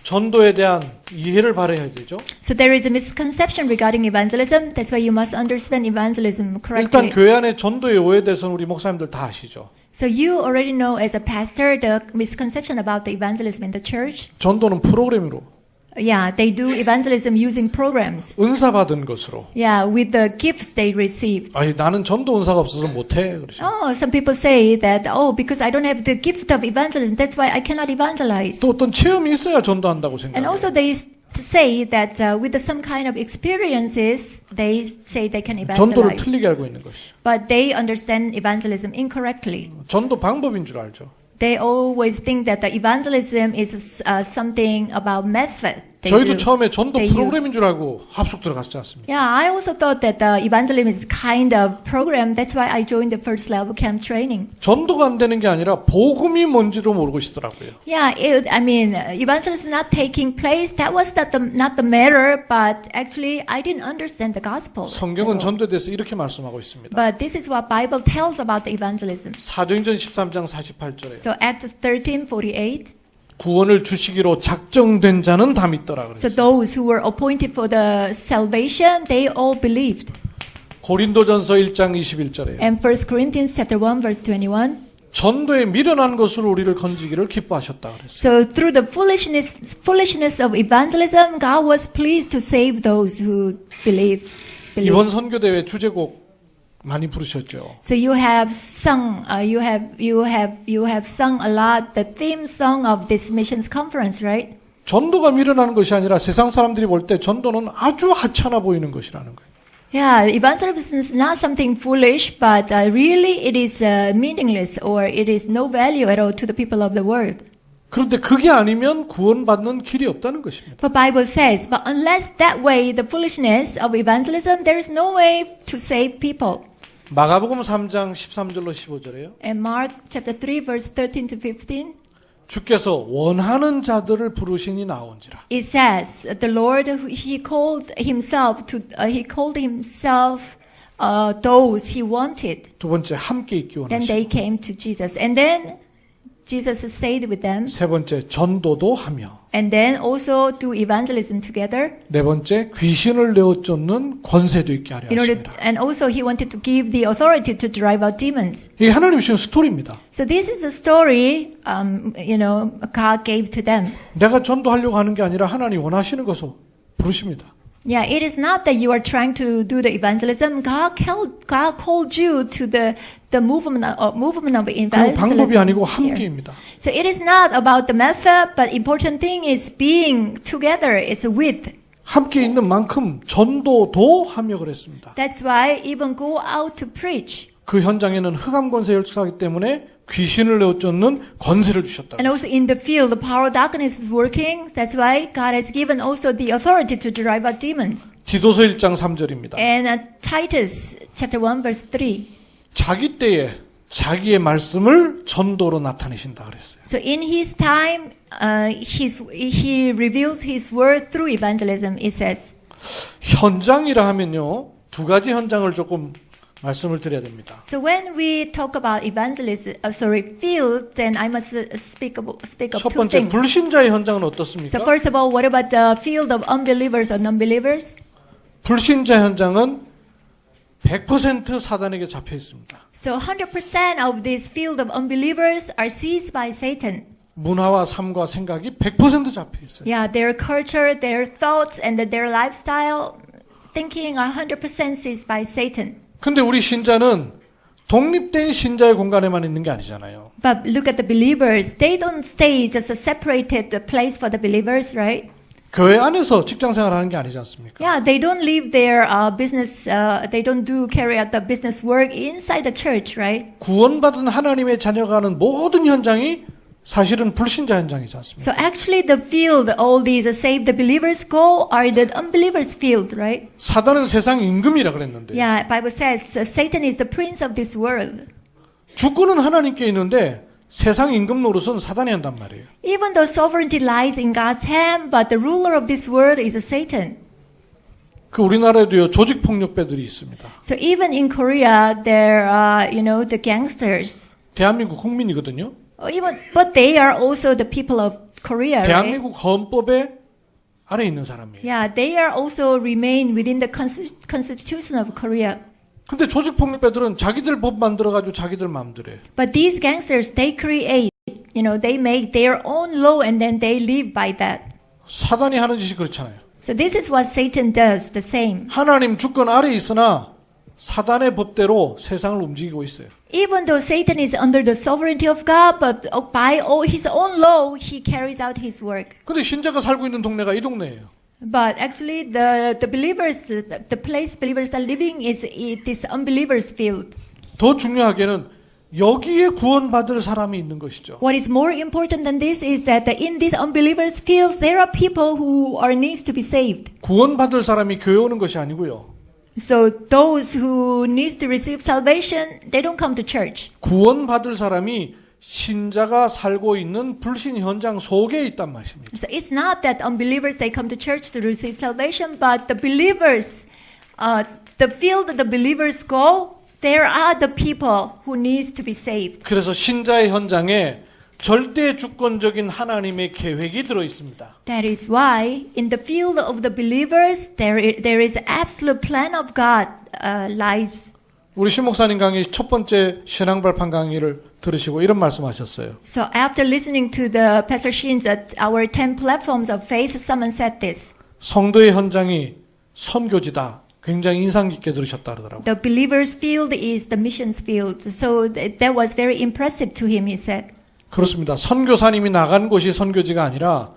Speaker 1: 전도에 대한 이해를 바라야 되죠.
Speaker 2: So there is a misconception regarding evangelism. That's why you must understand evangelism
Speaker 1: 일단
Speaker 2: correctly.
Speaker 1: 교회 안에 전도의 오해에 대해서는 우리 목사님들 다 아시죠.
Speaker 2: So you already know as a pastor the misconception about the evangelism in the church.
Speaker 1: 전도는 프로그램으로
Speaker 2: Yeah, they do evangelism using programs.
Speaker 1: 은사 받은 것으로.
Speaker 2: Yeah, with the gifts they received.
Speaker 1: 아니 나는 전도 은사가 없어서 못해 그러죠.
Speaker 2: Oh, some people say that, because I don't have the gift of evangelism, that's why I cannot evangelize.
Speaker 1: 또 어떤 체험이 있어야 전도한다고
Speaker 2: And
Speaker 1: 생각해요.
Speaker 2: also they say that with some kind of experiences, they say they can
Speaker 1: 전도를
Speaker 2: evangelize.
Speaker 1: 틀리게 알고 있는 것이죠.
Speaker 2: But they understand evangelism incorrectly.
Speaker 1: 전도 방법인 줄 알죠.
Speaker 2: They always think that the evangelism is something about method. They
Speaker 1: 저희도
Speaker 2: do.
Speaker 1: 처음에 전도
Speaker 2: They use.
Speaker 1: 프로그램인 줄 알고 합숙 들어갔지 않습니까?
Speaker 2: Yeah, I also thought that the evangelism is kind of program. That's why I joined the first level camp training.
Speaker 1: 전도가 안 되는 게 아니라 복음이 뭔지도 모르고 있더라고요.
Speaker 2: Yeah, evangelism not taking place. That was not the matter, but actually I didn't understand the gospel.
Speaker 1: 성경은 전도에 대해서 이렇게 말씀하고 있습니다.
Speaker 2: But this is what Bible tells about the evangelism.
Speaker 1: 사도행전 13장 48절에
Speaker 2: So Acts 13:48.
Speaker 1: 구원을 주시기로 작정된 자는 다 믿더라
Speaker 2: So
Speaker 1: 그랬어요.
Speaker 2: those who were appointed for the salvation, they all believed.
Speaker 1: 고린도전서 1장 21절에
Speaker 2: And 1 Corinthians chapter 1 verse 21.
Speaker 1: 전도에 미련한 것으로 우리를 건지기를 기뻐하셨다 그랬어요.
Speaker 2: So through the foolishness of evangelism, God was pleased to save those who believe.
Speaker 1: 이번 선교 대회 주제곡 많이 부르셨죠.
Speaker 2: So you have sung, you have sung a lot the theme song of this missions conference, right?
Speaker 1: 전도가 미련한 것이 아니라 세상 사람들이 볼 때 전도는 아주 하찮아 보이는 것이라는 거예요.
Speaker 2: Yeah, evangelism is not something foolish, but really it is meaningless, or it is no value at all to the people of the world.
Speaker 1: 그런데 그게 아니면 구원받는 길이 없다는 것입니다.
Speaker 2: But Bible says, but unless that way, the foolishness of evangelism, there is no way to save people.
Speaker 1: 마가복음 3장 13절로 15절에요.
Speaker 2: And Mark chapter 3 verse 13 to 15.
Speaker 1: 주께서 원하는 자들을 부르시니 나온지라.
Speaker 2: It says the Lord he called himself those he wanted.
Speaker 1: 두 번째 함께 있기
Speaker 2: Then they
Speaker 1: 원하시고.
Speaker 2: came to Jesus. And then Jesus stayed with them.
Speaker 1: 세 번째 전도도 하며.
Speaker 2: And then also do evangelism together.
Speaker 1: 네 번째 귀신을 내어 쫓는 권세도 있게 하려
Speaker 2: In order,
Speaker 1: 하십니다.
Speaker 2: and also he wanted to give the authority to drive out demons.
Speaker 1: 이게 하나님이 주신 스토리입니다.
Speaker 2: So this is a story, God gave to them.
Speaker 1: 내가 전도하려고 하는 게 아니라 하나님 원하시는 것을 부르십니다.
Speaker 2: Yeah, it is not that you are trying to do the evangelism. God called you to the movement of
Speaker 1: 그
Speaker 2: evangelism.
Speaker 1: 방법이 아니고
Speaker 2: here.
Speaker 1: 함께입니다.
Speaker 2: So it is not about the method, but important thing is being together. It's with.
Speaker 1: 함께 있는 만큼 전도도 하며 그랬습니다.
Speaker 2: That's why even go out to preach.
Speaker 1: 그 현장에는 흑암 권세에 열중하기 때문에 귀신을 내어 쫓는 권세를 주셨다.
Speaker 2: And also in the field, the power of darkness is working. That's why God has given also the authority to drive out demons.
Speaker 1: 디도서 1장 3절입니다.
Speaker 2: And Titus chapter 1 verse 3.
Speaker 1: 자기 때에 자기의 말씀을 전도로 나타내신다 그랬어요.
Speaker 2: So in his time, he reveals his word through evangelism, it says.
Speaker 1: 현장이라 하면요. 두 가지 현장을 조금 말씀을 드려야 됩니다.
Speaker 2: So when we talk about field, then I must speak of
Speaker 1: 첫
Speaker 2: two
Speaker 1: 번째
Speaker 2: things.
Speaker 1: 불신자의 현장은
Speaker 2: So
Speaker 1: 어떻습니까?
Speaker 2: first of all, what about the field of unbelievers or non-believers?
Speaker 1: 불신자 현장은 100% 사단에게 잡혀 있습니다.
Speaker 2: So 100% of this field of unbelievers are seized by Satan.
Speaker 1: 문화와 삶과 생각이 100% 잡혀 있어요.
Speaker 2: Yeah, their culture, their thoughts, and their lifestyle, thinking are 100% seized by Satan.
Speaker 1: 근데 우리 신자는 독립된 신자의 공간에만 있는 게 아니잖아요.
Speaker 2: But look at the believers. They don't stay just a separated place for the believers, right?
Speaker 1: 교회 안에서 직장 생활하는 게 아니지 않습니까?
Speaker 2: Yeah, they don't leave their business, they don't carry out the business work inside the church, right?
Speaker 1: 구원받은 하나님의 자녀가 하는 모든 현장이 사실은 불신자 현장이지 않습니까?
Speaker 2: So actually the field all these saved believers go are the unbelievers field, right?
Speaker 1: 사단은 세상 임금이라 그랬는데
Speaker 2: Yeah, Bible says Satan is the prince of this world.
Speaker 1: 주권은 하나님께 있는데 세상 임금 노릇은 사단이 한단 말이에요.
Speaker 2: Even though sovereignty lies in God's hand, but the ruler of this world is Satan.
Speaker 1: 그 우리나라에도요 조직 폭력배들이 있습니다.
Speaker 2: So even in Korea, there are, the gangsters.
Speaker 1: 대한민국 국민이거든요.
Speaker 2: But they are also the people of Korea, right?
Speaker 1: 대한민국 헌법에 아래 있는 사람이에요.
Speaker 2: Yeah, they are also remain within the constitution of Korea.
Speaker 1: 근데 조직 폭력배들은 자기들 법 만들어가지고 자기들 마음대로 해요.
Speaker 2: But these gangsters, they create, they make their own law and then they live by that.
Speaker 1: 사단이 하는 짓이 그렇잖아요.
Speaker 2: So this is what Satan does, the same.
Speaker 1: 하나님 주권 아래 있으나 사단의 법대로 세상을 움직이고 있어요.
Speaker 2: Even though Satan is under the sovereignty of God, but by his own law, he carries out his work.
Speaker 1: 근데 신자가 살고 있는 동네가 이 동네예요.
Speaker 2: But actually, the believers, the place believers are living is this unbelievers field.
Speaker 1: 더 중요하게는 여기에 구원받을 사람이 있는 것이죠.
Speaker 2: What is more important than this is that in these unbelievers fields, there are people who needs to be saved.
Speaker 1: 구원받을 사람이 교회 오는 것이 아니고요.
Speaker 2: So those who needs to receive salvation, they don't come to church.
Speaker 1: 구원받을 사람이 신자가 살고 있는 불신 현장 속에 있단 말씀입니다.
Speaker 2: So it's not that unbelievers they come to church to receive salvation, but the believers, the field that the believers go, there are the people who needs to be saved.
Speaker 1: 그래서 신자의 현장에 절대 주권적인 하나님의 계획이 들어 있습니다.
Speaker 2: That is why in the field of the believers, there is absolute plan of God lies.
Speaker 1: 우리 신 목사님 강의 첫 번째 신앙 발판 강의를 들으시고 이런 말씀하셨어요.
Speaker 2: So after listening to the Pastor Shin's at our 10 platforms of faith, someone said this.
Speaker 1: 성도의 현장이 선교지다. 굉장히 인상 깊게 들으셨다 그러더라고요.
Speaker 2: The believers field is the missions field. So that was very impressive to him, he said.
Speaker 1: 그렇습니다. 선교사님이 나간 곳이 선교지가 아니라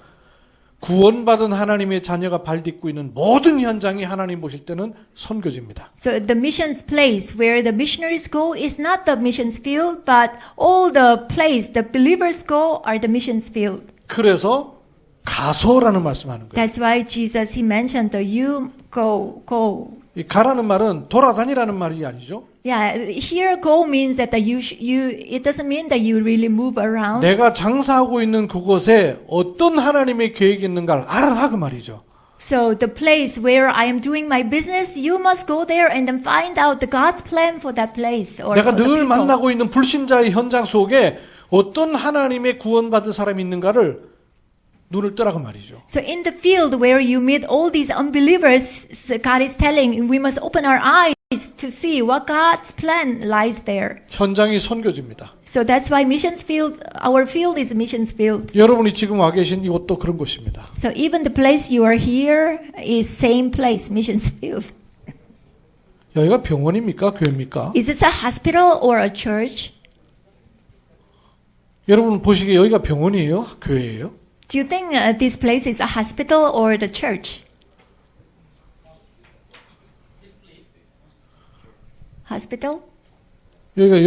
Speaker 1: 구원받은 하나님의 자녀가 발 딛고 있는 모든 현장이 하나님 보실 때는 선교지입니다.
Speaker 2: So the missions place where the missionaries go is not the missions field, but all the place the believers go are the missions field.
Speaker 1: 그래서 가서라는 말씀하는 거예요.
Speaker 2: That's why Jesus he mentioned the you go
Speaker 1: 이 가라는 말은 돌아다니라는 말이 아니죠.
Speaker 2: Yeah, here go means that it doesn't mean that you really move around.
Speaker 1: 내가 장사하고 있는 그곳에 어떤 하나님의 계획이 있는가를 알아라 그 말이죠.
Speaker 2: So the place where I am doing my business, you must go there and then find out the God's plan for that place. Or
Speaker 1: 내가
Speaker 2: for the
Speaker 1: 늘
Speaker 2: people.
Speaker 1: 만나고 있는 불신자의 현장 속에 어떤 하나님의 구원받을 사람이 있는가를 눈을 뜨라고 말이죠.
Speaker 2: So in the field where you meet all these unbelievers, God is telling we must open our eyes to see what God's plan lies there.
Speaker 1: 현장이 선교지입니다.
Speaker 2: So that's why missions field, our field is missions field.
Speaker 1: 여러분이 지금 와 계신 이곳도 그런 곳입니다.
Speaker 2: So even the place you are here is same place, missions field.
Speaker 1: 여기가 병원입니까? 교회입니까?
Speaker 2: Is this a hospital or a church?
Speaker 1: 여러분 보시기에 여기가 병원이에요? 교회예요?
Speaker 2: Do you think this place is a hospital or the church? Hospital?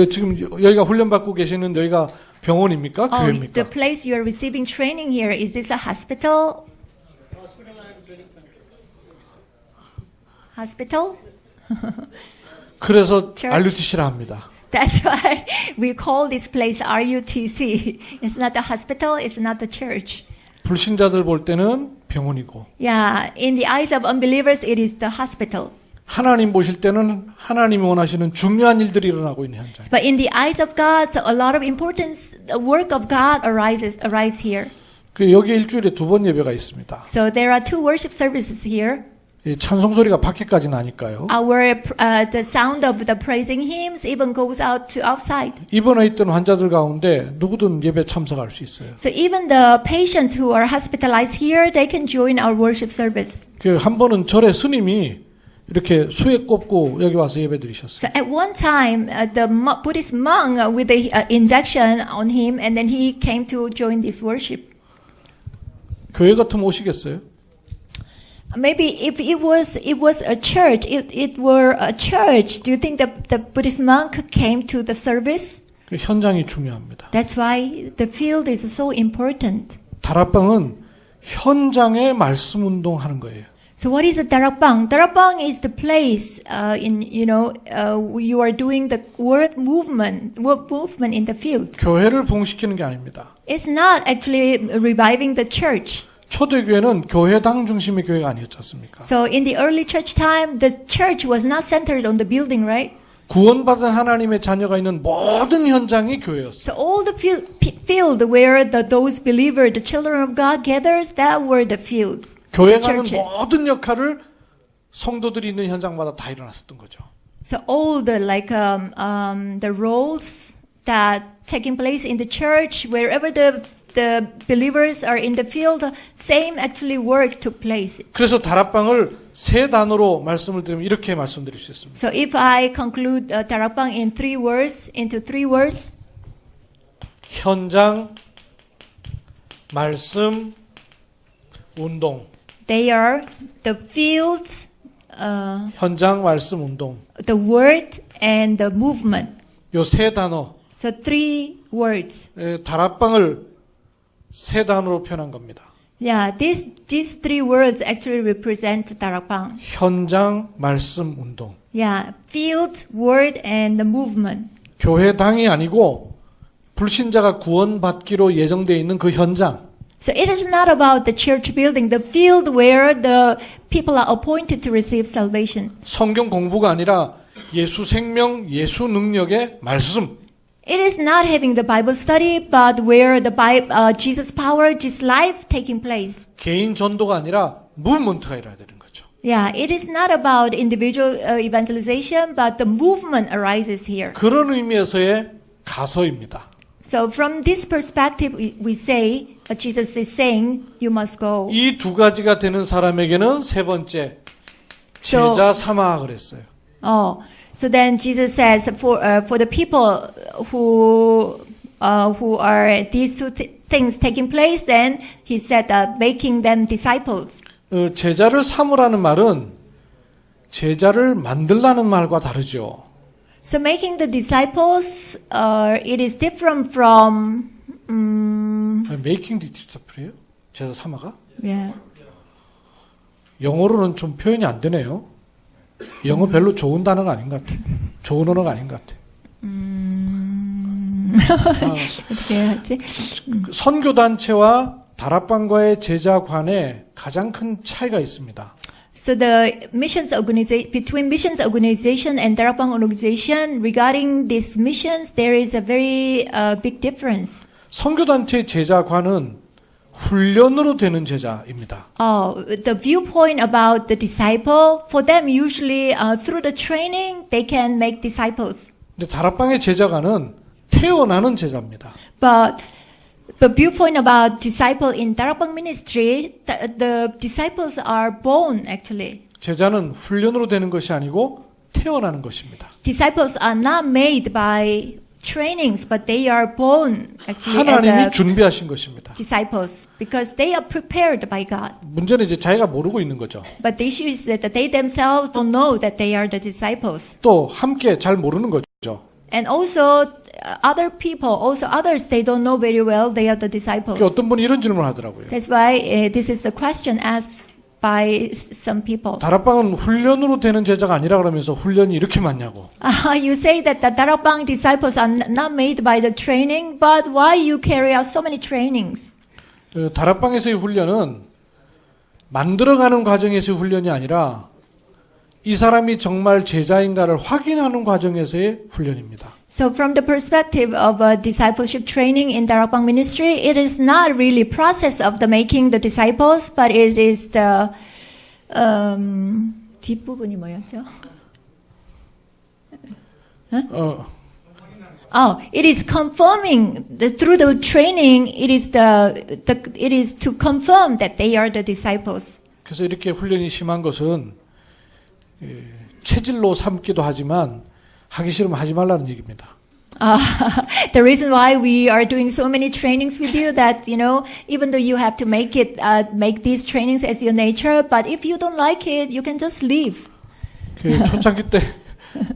Speaker 1: 지금 여기가 훈련받고 계시는 여기가 병원입니까?
Speaker 2: Oh,
Speaker 1: 교회입니까?
Speaker 2: the place you are receiving training here, is this a hospital? Hospital?
Speaker 1: 그래서
Speaker 2: Church?
Speaker 1: RUTC라 합니다.
Speaker 2: That's why we call this place RUTC. It's not the hospital, it's not the church.
Speaker 1: 불신자들 볼 때는 병원이고
Speaker 2: Yeah, in the eyes of unbelievers, it is the hospital.
Speaker 1: 하나님 보실 때는 하나님이 원하시는 중요한 일들이 일어나고 있는 현장.
Speaker 2: But in the eyes of God, so a lot of importance, the work of God arise here.
Speaker 1: 여기 일주일에 2번 예배가 있습니다.
Speaker 2: So there are 2 worship services here.
Speaker 1: 이 찬송 소리가 밖에까지 나니까요.
Speaker 2: The sound of the praising hymns even goes out to outside.
Speaker 1: 입원해 있던 환자들 가운데 누구든 예배 참석할 수 있어요.
Speaker 2: So even the patients who are hospitalized here, they can join our worship service.
Speaker 1: 한 번은 절에 스님이 이렇게 수에 꼽고 여기 와서 예배 드리셨어요.
Speaker 2: So at one time, the Buddhist monk with the injection on him, and then he came to join this worship.
Speaker 1: 교회 같으면 오시겠어요?
Speaker 2: Maybe if it was a church, it were a church, do you think the Buddhist monk came to the service?
Speaker 1: 현장이 중요합니다.
Speaker 2: That's why the field is so important.
Speaker 1: 다락방은 현장에 말씀 운동하는 거예요.
Speaker 2: So what is a darakbang? Darakbang is the place you are doing the word movement in the field.
Speaker 1: 교회를 부흥시키는 게 아닙니다.
Speaker 2: It's not actually reviving the church.
Speaker 1: 초대교회는 교회당 중심의 교회가 아니었지 않습니까?
Speaker 2: So in the early church time, the church was not centered on the building, right?
Speaker 1: 구원받은 하나님의 자녀가 있는 모든 현장이 교회였어요.
Speaker 2: So all the field where those believers, the children of God gathers, that were the fields.
Speaker 1: 교회가 하는
Speaker 2: churches.
Speaker 1: 모든 역할을 성도들이 있는 현장마다 다 일어났었던 거죠.
Speaker 2: So all the the roles that taking place in the church, wherever the believers are in the field, same actually work took place.
Speaker 1: 그래서 다락방을 3단어로 말씀을 드리면 이렇게 말씀드릴 수 있습니다.
Speaker 2: So if I conclude darakbang into three words,
Speaker 1: 현장, 말씀, 운동.
Speaker 2: they are the fields,
Speaker 1: 현장, 말씀, 운동.
Speaker 2: the word, and the movement.
Speaker 1: 요 3단어.
Speaker 2: So 3 words.
Speaker 1: 다락방을 3단어로 표현한 겁니다.
Speaker 2: Yeah, these 3 words actually represent darakbang.
Speaker 1: 현장, 말씀, 운동.
Speaker 2: Yeah, field, word, and the movement.
Speaker 1: 교회당이 아니고 불신자가 구원받기로 예정되어 있는 그 현장.
Speaker 2: So it is not about the church building, the field where the people are appointed to receive salvation.
Speaker 1: 성경 공부가 아니라 예수 생명, 예수 능력의 말씀.
Speaker 2: It is not having the Bible study, but where the Jesus power, Jesus life taking place.
Speaker 1: 개인 전도가 아니라 무브먼트가 일어나야 되는 거죠.
Speaker 2: Yeah, it is not about individual evangelization, but the movement arises here.
Speaker 1: 그런 의미에서의 가서입니다.
Speaker 2: So from this perspective, we say, Jesus is saying, you must go.
Speaker 1: 이 2가지가 되는 사람에게는 3번째 제자 삼아 그랬어요.
Speaker 2: Oh, so then Jesus says, for the people who are these 2 things taking place, then he said, making them disciples.
Speaker 1: 제자를 삼으라는 말은 제자를 만들라는 말과 다르죠.
Speaker 2: So making the disciples, it is different from.
Speaker 1: Making the disciple이에요? 제자 삼아가?
Speaker 2: Yeah.
Speaker 1: 영어로는 좀 표현이 안 되네요. 영어 별로 좋은 단어가 아닌 것 같아. 좋은 언어가 아닌 것 같아.
Speaker 2: 어떻게 하지?
Speaker 1: 선교단체와 다락방과의 제자 간에 가장 큰 차이가 있습니다.
Speaker 2: So the missions organization, between missions organization and Darabang organization, regarding these missions, there is a very big difference.
Speaker 1: 선교단체 제자관은 훈련으로 되는 제자입니다.
Speaker 2: The viewpoint about the disciple, for them usually through the training, they can make disciples.
Speaker 1: 근데 다락방의 제자관은 태어나는 제자입니다.
Speaker 2: But the viewpoint about disciple in Darabang ministry, the disciples are born actually.
Speaker 1: 제자는 훈련으로 되는 것이 아니고 태어나는 것입니다.
Speaker 2: Disciples are not made by trainings, but they are born actually as
Speaker 1: 하나님이
Speaker 2: a
Speaker 1: 준비하신 것입니다.
Speaker 2: disciples because they are prepared by God.
Speaker 1: 문제는 이제 자기가 모르고 있는 거죠.
Speaker 2: But the issue is that they themselves don't know that they are the disciples.
Speaker 1: 또 함께 잘 모르는 거죠.
Speaker 2: And also other people, also others, they don't know very well they are the disciples.
Speaker 1: 그러니까 어떤 분이 이런 질문을 하더라고요.
Speaker 2: That's why this is the question asked by some people.
Speaker 1: 다락방은 훈련으로 되는 제자가 아니라 그러면서 훈련이 이렇게 많냐고.
Speaker 2: You say that the Darabang disciples are not made by the training, but why you carry out so many trainings?
Speaker 1: 다락방에서의 훈련은 만들어가는 과정에서의 훈련이 아니라 이 사람이 정말 제자인가를 확인하는 과정에서의 훈련입니다.
Speaker 2: So from the perspective of discipleship training in Darabang ministry, it is not really process of the making the disciples, but it is the 뒷부분이 뭐였죠? It is confirming through the training. It is it is to confirm that they are the disciples.
Speaker 1: 그래서 이렇게 훈련이 심한 것은 체질로 삼기도 하지만 하기 싫으면 하지 말라는 얘기입니다.
Speaker 2: The reason why we are doing so many trainings with you that, even though you have to make these trainings as your nature, but if you don't like it, you can just leave.
Speaker 1: 초창기 때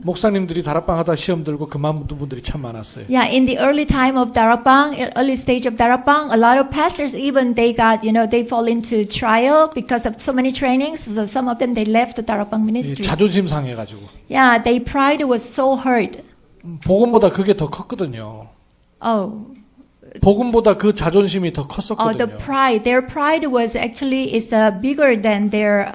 Speaker 1: 목사님들이 다락방 하다 시험 들고 그만둔 분들이 참 많았어요.
Speaker 2: Yeah, in the early time of Darabang, early stage of Darabang, a lot of pastors even they got, they fall into trial because of so many trainings. So some of them they left the Darabang ministry.
Speaker 1: 자존심 상해가지고.
Speaker 2: Yeah, their pride was so hurt.
Speaker 1: 복음보다 그게 더 컸거든요. 복음보다 그 자존심이 더 컸었거든요.
Speaker 2: Their pride was actually bigger than their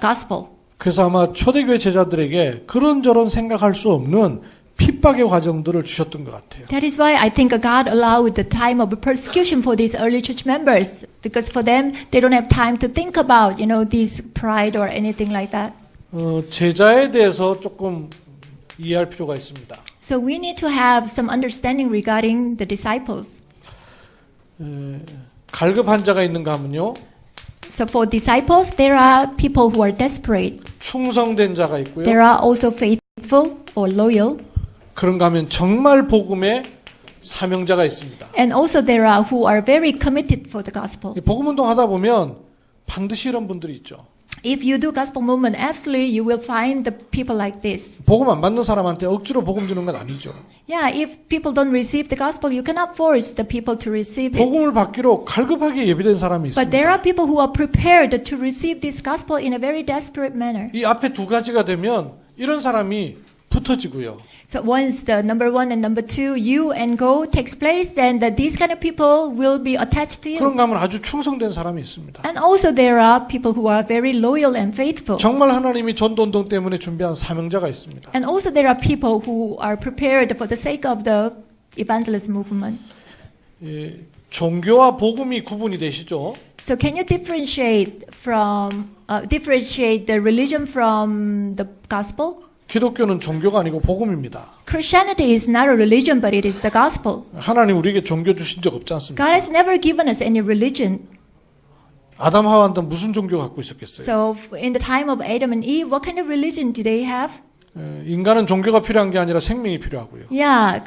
Speaker 2: gospel.
Speaker 1: 그래서 아마 초대교회 제자들에게 그런저런 생각할 수 없는 핍박의 과정들을 주셨던 것 같아요.
Speaker 2: That is why I think God allowed the time of persecution for these early church members, because for them they don't have time to think about, this pride or anything like that.
Speaker 1: 제자에 대해서 조금 이해할 필요가 있습니다.
Speaker 2: So we need to have some understanding regarding the disciples.
Speaker 1: 갈급 환자가 있는가 하면요.
Speaker 2: So for disciples, there are people who are desperate.
Speaker 1: 충성된 자가 있고요.
Speaker 2: There are also faithful or loyal.
Speaker 1: 그런가 하면 정말 복음의 사명자가 있습니다.
Speaker 2: And also there are who are very committed for the gospel.
Speaker 1: 복음 운동 하다 보면 반드시 이런 분들이 있죠.
Speaker 2: If you do gospel movement, absolutely you will find the people like this.
Speaker 1: 복음 안 받는 사람한테 억지로 복음 주는 건 아니죠.
Speaker 2: Yeah, if people don't receive the gospel, you cannot force the people to receive it.
Speaker 1: 복음을 받기로 갈급하게 예비된 사람이
Speaker 2: But there
Speaker 1: 있습니다.
Speaker 2: are people who are prepared to receive this gospel in a very desperate manner.
Speaker 1: 이 앞에 두 가지가 되면 이런 사람이 붙어지고요.
Speaker 2: So once the number one and number two, you and go takes place, then these kind of people will be attached to you.
Speaker 1: 그런가 하면 아주 충성된 사람이 있습니다.
Speaker 2: And also there are people who are very loyal and faithful.
Speaker 1: 정말 하나님이 전도운동 때문에 준비한 사명자가 있습니다.
Speaker 2: And also there are people who are prepared for the sake of the evangelism movement.
Speaker 1: 종교와 복음이 구분이 되시죠?
Speaker 2: So can you differentiate the religion from the gospel?
Speaker 1: 기독교는 종교가 아니고 복음입니다.
Speaker 2: Christianity is not a religion, but it is the gospel.
Speaker 1: 하나님 우리에게 종교 주신 적 없지 않습니까?
Speaker 2: God has never given us any religion.
Speaker 1: 아담 하와한테 무슨 종교 갖고 있었겠어요?
Speaker 2: So in the time of Adam and Eve, what kind of religion did they have?
Speaker 1: 인간은 종교가 필요한 게 아니라 생명이 필요하고요.
Speaker 2: Yeah,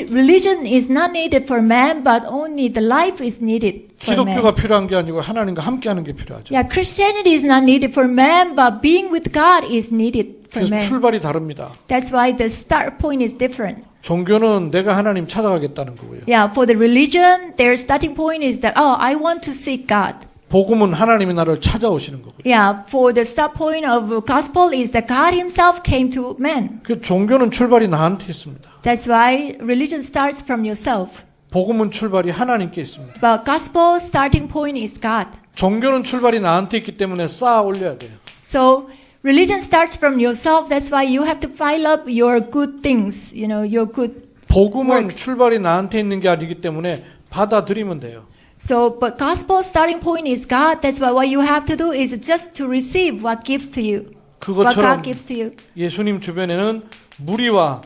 Speaker 2: religion is not needed for man, but only the life is needed for man.
Speaker 1: 기독교가 필요한 게 아니고 하나님과 함께하는 게 필요하죠.
Speaker 2: Yeah, Christianity is not needed for man, but being with God is needed for
Speaker 1: 그래서
Speaker 2: man.
Speaker 1: 출발이 다릅니다.
Speaker 2: That's why the start point is different.
Speaker 1: 종교는 내가 하나님 찾아가겠다는 거고요.
Speaker 2: Yeah, for the religion, their starting point is that, I want to seek God.
Speaker 1: 복음은 하나님의 나라를 찾아오시는 거고요.
Speaker 2: Yeah, for the start point of gospel is that God himself came to man.
Speaker 1: 그 종교는 출발이 나한테 있습니다.
Speaker 2: That's why religion starts from yourself.
Speaker 1: 복음은 출발이 하나님께 있습니다.
Speaker 2: But gospel starting point is God.
Speaker 1: 종교는 출발이 나한테 있기 때문에 쌓아 올려야 돼요.
Speaker 2: So religion starts from yourself. That's why you have to pile up your good things, your good.
Speaker 1: 복음은
Speaker 2: works.
Speaker 1: 출발이 나한테 있는 게 아니기 때문에 받아들이면 돼요.
Speaker 2: So, but gospel starting point is God. That's why what you have to do is just to receive what gives to you. What
Speaker 1: 그것처럼
Speaker 2: God gives to you.
Speaker 1: 예수님 주변에는 무리와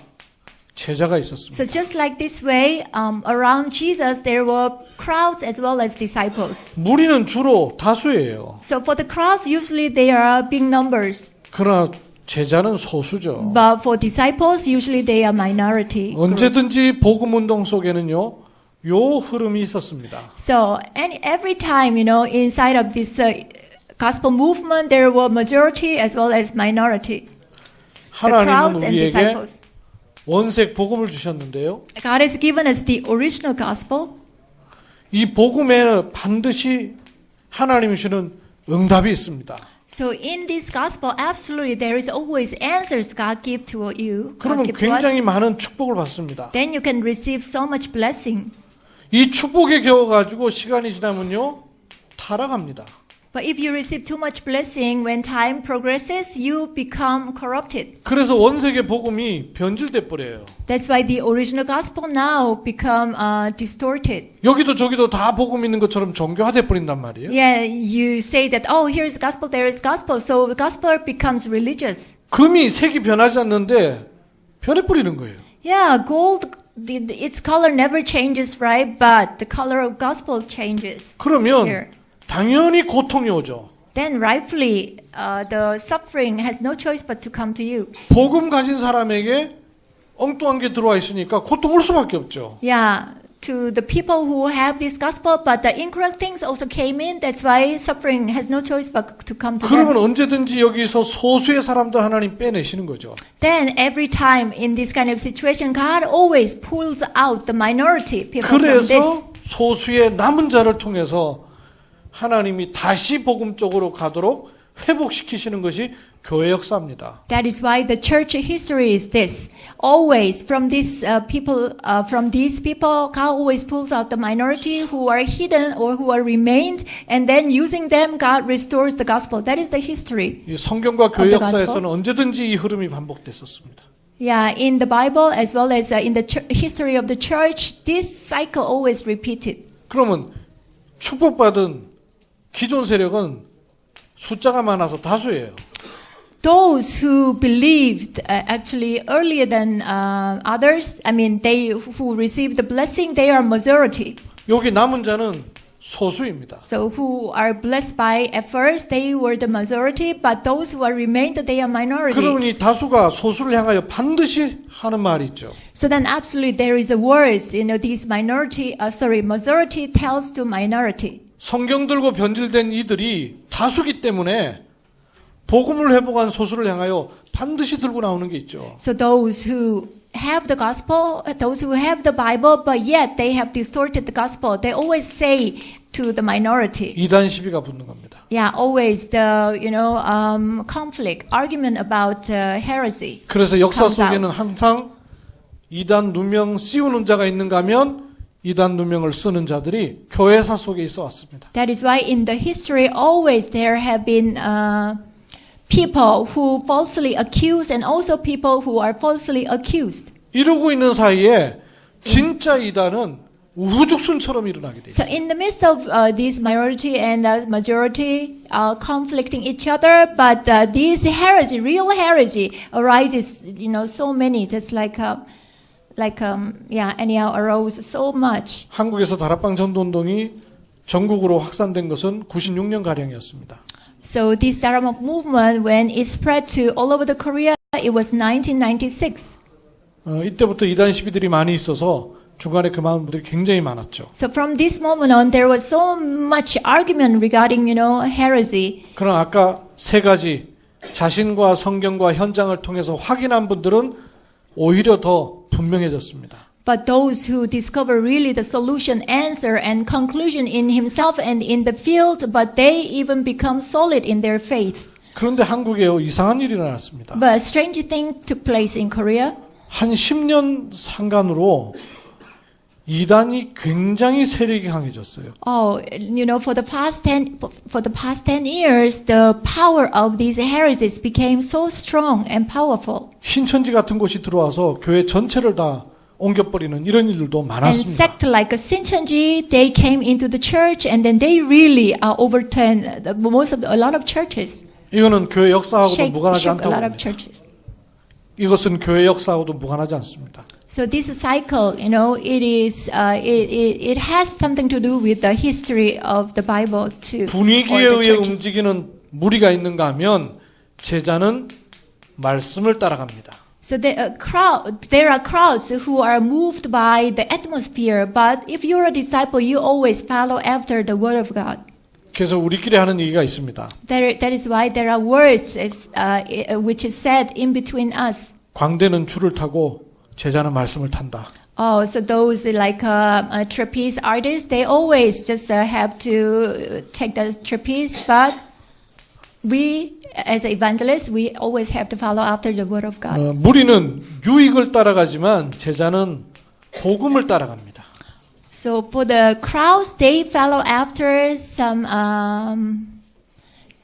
Speaker 1: 제자가 있었습니다.
Speaker 2: So just like this way, around Jesus there were crowds as well as disciples.
Speaker 1: 무리는 주로 다수예요.
Speaker 2: So for the crowds, usually they are big numbers.
Speaker 1: 그러나 제자는 소수죠.
Speaker 2: But for disciples, usually they are minority.
Speaker 1: 언제든지 복음 운동 속에는요, 요 흐름이 있었습니다.
Speaker 2: So every time, inside of this gospel movement, there were majority as well as minority. The
Speaker 1: 하나님은
Speaker 2: crowds and
Speaker 1: 우리에게
Speaker 2: disciples.
Speaker 1: 원색 복음을 주셨는데요.
Speaker 2: God has given us the original gospel.
Speaker 1: 이 복음에는 반드시 하나님이 주는 응답이 있습니다.
Speaker 2: So in this gospel, absolutely there is always answers God give to you. God
Speaker 1: 그러면
Speaker 2: give to us.
Speaker 1: 굉장히 많은 축복을 받습니다.
Speaker 2: Then you can receive so much blessing.
Speaker 1: 이 축복에 겨워가지고 시간이 지나면요, 타락합니다.
Speaker 2: But if you receive too much blessing, when time progresses, you become corrupted.
Speaker 1: 그래서 원색의 복음이 변질돼 버려요.
Speaker 2: That's why the original gospel now become distorted.
Speaker 1: 여기도 저기도 다 복음 있는 것처럼 종교화돼 버린단 말이에요.
Speaker 2: Yeah, you say that, oh, here is gospel, there is gospel. So the gospel becomes religious.
Speaker 1: 금이 색이 변하지 않는데 변해버리는 거예요.
Speaker 2: Yeah, gold, its color never changes, right? But the color of gospel changes.
Speaker 1: 그러면
Speaker 2: Here.
Speaker 1: 당연히 고통이 오죠.
Speaker 2: Then rightfully, the suffering has no choice but to come to you.
Speaker 1: 복음 가진 사람에게 엉뚱한 게 들어와 있으니까 고통 올 수밖에 없죠.
Speaker 2: Yeah, to the people who have this gospel, but the incorrect things also came in. That's why suffering has no choice but to come to
Speaker 1: 그러면
Speaker 2: them.
Speaker 1: 언제든지 여기서 소수의 사람들 하나님 빼내시는 거죠.
Speaker 2: Then every time in this kind of situation, God always pulls out the minority people from this.
Speaker 1: 그래서 소수의 남은 자를 통해서 하나님이 다시 복음 쪽으로 가도록 회복시키시는 것이 교회 역사입니다.
Speaker 2: That is why the church history is this. Always from these people, God always pulls out the minority who are hidden or who are remained, and then using them, God restores the gospel. That is the history.
Speaker 1: 이 성경과 교회
Speaker 2: the
Speaker 1: 역사에서는
Speaker 2: gospel?
Speaker 1: 언제든지 이 흐름이 반복됐었습니다.
Speaker 2: Yeah, in the Bible as well as in the history of the church, this cycle always repeated.
Speaker 1: 그러면 축복받은 기존 세력은 숫자가 많아서 다수예요.
Speaker 2: Those who believed actually earlier than others, I mean, they who received the blessing, they are majority.
Speaker 1: 여기 남은 자는 소수입니다.
Speaker 2: So who are blessed by at first, they were the majority, but those who are remained, they are minority.
Speaker 1: 그러니 다수가 소수를 향하여 반드시 하는 말이 있죠.
Speaker 2: So then absolutely there is a words, these majority tells to minority.
Speaker 1: 성경 들고 변질된 이들이 다수기 때문에 복음을 회복한 소수를 향하여 반드시 들고 나오는 게 있죠.
Speaker 2: So those who have the gospel, those who have the Bible, but yet they have distorted the gospel, they always say to the minority.
Speaker 1: 이단 시비가 붙는 겁니다.
Speaker 2: Yeah, always the, conflict, argument about heresy.
Speaker 1: 그래서 역사
Speaker 2: comes out.
Speaker 1: 속에는 항상 이단 누명 씌우는 자가 있는가 하면 이단 누명을 쓰는 자들이 교회사 속에 있어 왔습니다.
Speaker 2: That is why in the history always there have been people who falsely accuse and also people who are falsely accused.
Speaker 1: 이러고 있는 사이에 진짜 이단은 우후죽순처럼 일어나게 돼
Speaker 2: So
Speaker 1: 있어요.
Speaker 2: in the midst of this minority and majority conflicting each other, but this heresy, real heresy, arises, so many, just anyhow arose so much.
Speaker 1: 한국에서 다락방 전도운동이 전국으로 확산된 것은 96년 가량이었습니다.
Speaker 2: So this Dharma movement, when it spread to all over the Korea, it was 1996.
Speaker 1: 이때부터 이단 시비들이 많이 있어서 중간에 그 많은 분들이 굉장히 많았죠.
Speaker 2: So from this moment on, there was so much argument regarding, heresy.
Speaker 1: 그러나 아까 세 가지 자신과 성경과 현장을 통해서 확인한 분들은 오히려 더 분명해졌습니다.
Speaker 2: But those who discover really the solution, answer, and conclusion in himself and in the field, but they even become solid in their faith.
Speaker 1: 그런데 한국에 이상한 일이 일어났습니다.
Speaker 2: But a strange thing took place in Korea.
Speaker 1: 한 10년 상간으로 이단이 굉장히 세력이 강해졌어요.
Speaker 2: Oh, for the past 10 years, the power of these heresies became so strong and powerful.
Speaker 1: 신천지 같은 곳이 들어와서 교회 전체를 다 옮겨버리는 이런 일들도
Speaker 2: And
Speaker 1: 많았습니다.
Speaker 2: sect like a Shincheonji, they came into the church and then they really overturned a lot of churches.
Speaker 1: 이거는 교회 역사하고도 무관하지
Speaker 2: shook a
Speaker 1: 않다고
Speaker 2: lot of
Speaker 1: 합니다.
Speaker 2: churches.
Speaker 1: 이것은 교회 역사하고도 무관하지 않습니다.
Speaker 2: So this cycle, it has something to do with the history of the Bible too.
Speaker 1: 분위기에
Speaker 2: or the
Speaker 1: 의해
Speaker 2: churches.
Speaker 1: 움직이는 무리가 있는가 하면 제자는 말씀을 따라갑니다.
Speaker 2: So there are crowds who are moved by the atmosphere, but if you're a disciple, you always follow after the word of God.
Speaker 1: 그래서 우리끼리 하는 얘기가 있습니다.
Speaker 2: That is why there are words which is said in between us.
Speaker 1: 광대는 줄을 타고 제자는 말씀을 탄다.
Speaker 2: Oh, so those like trapeze artists, they always just have to take the trapeze, but we, as evangelists, we always have to follow after the word of God.
Speaker 1: 무리는 유익을 따라가지만 제자는 복음을 따라갑니다.
Speaker 2: So for the crowds, they follow after some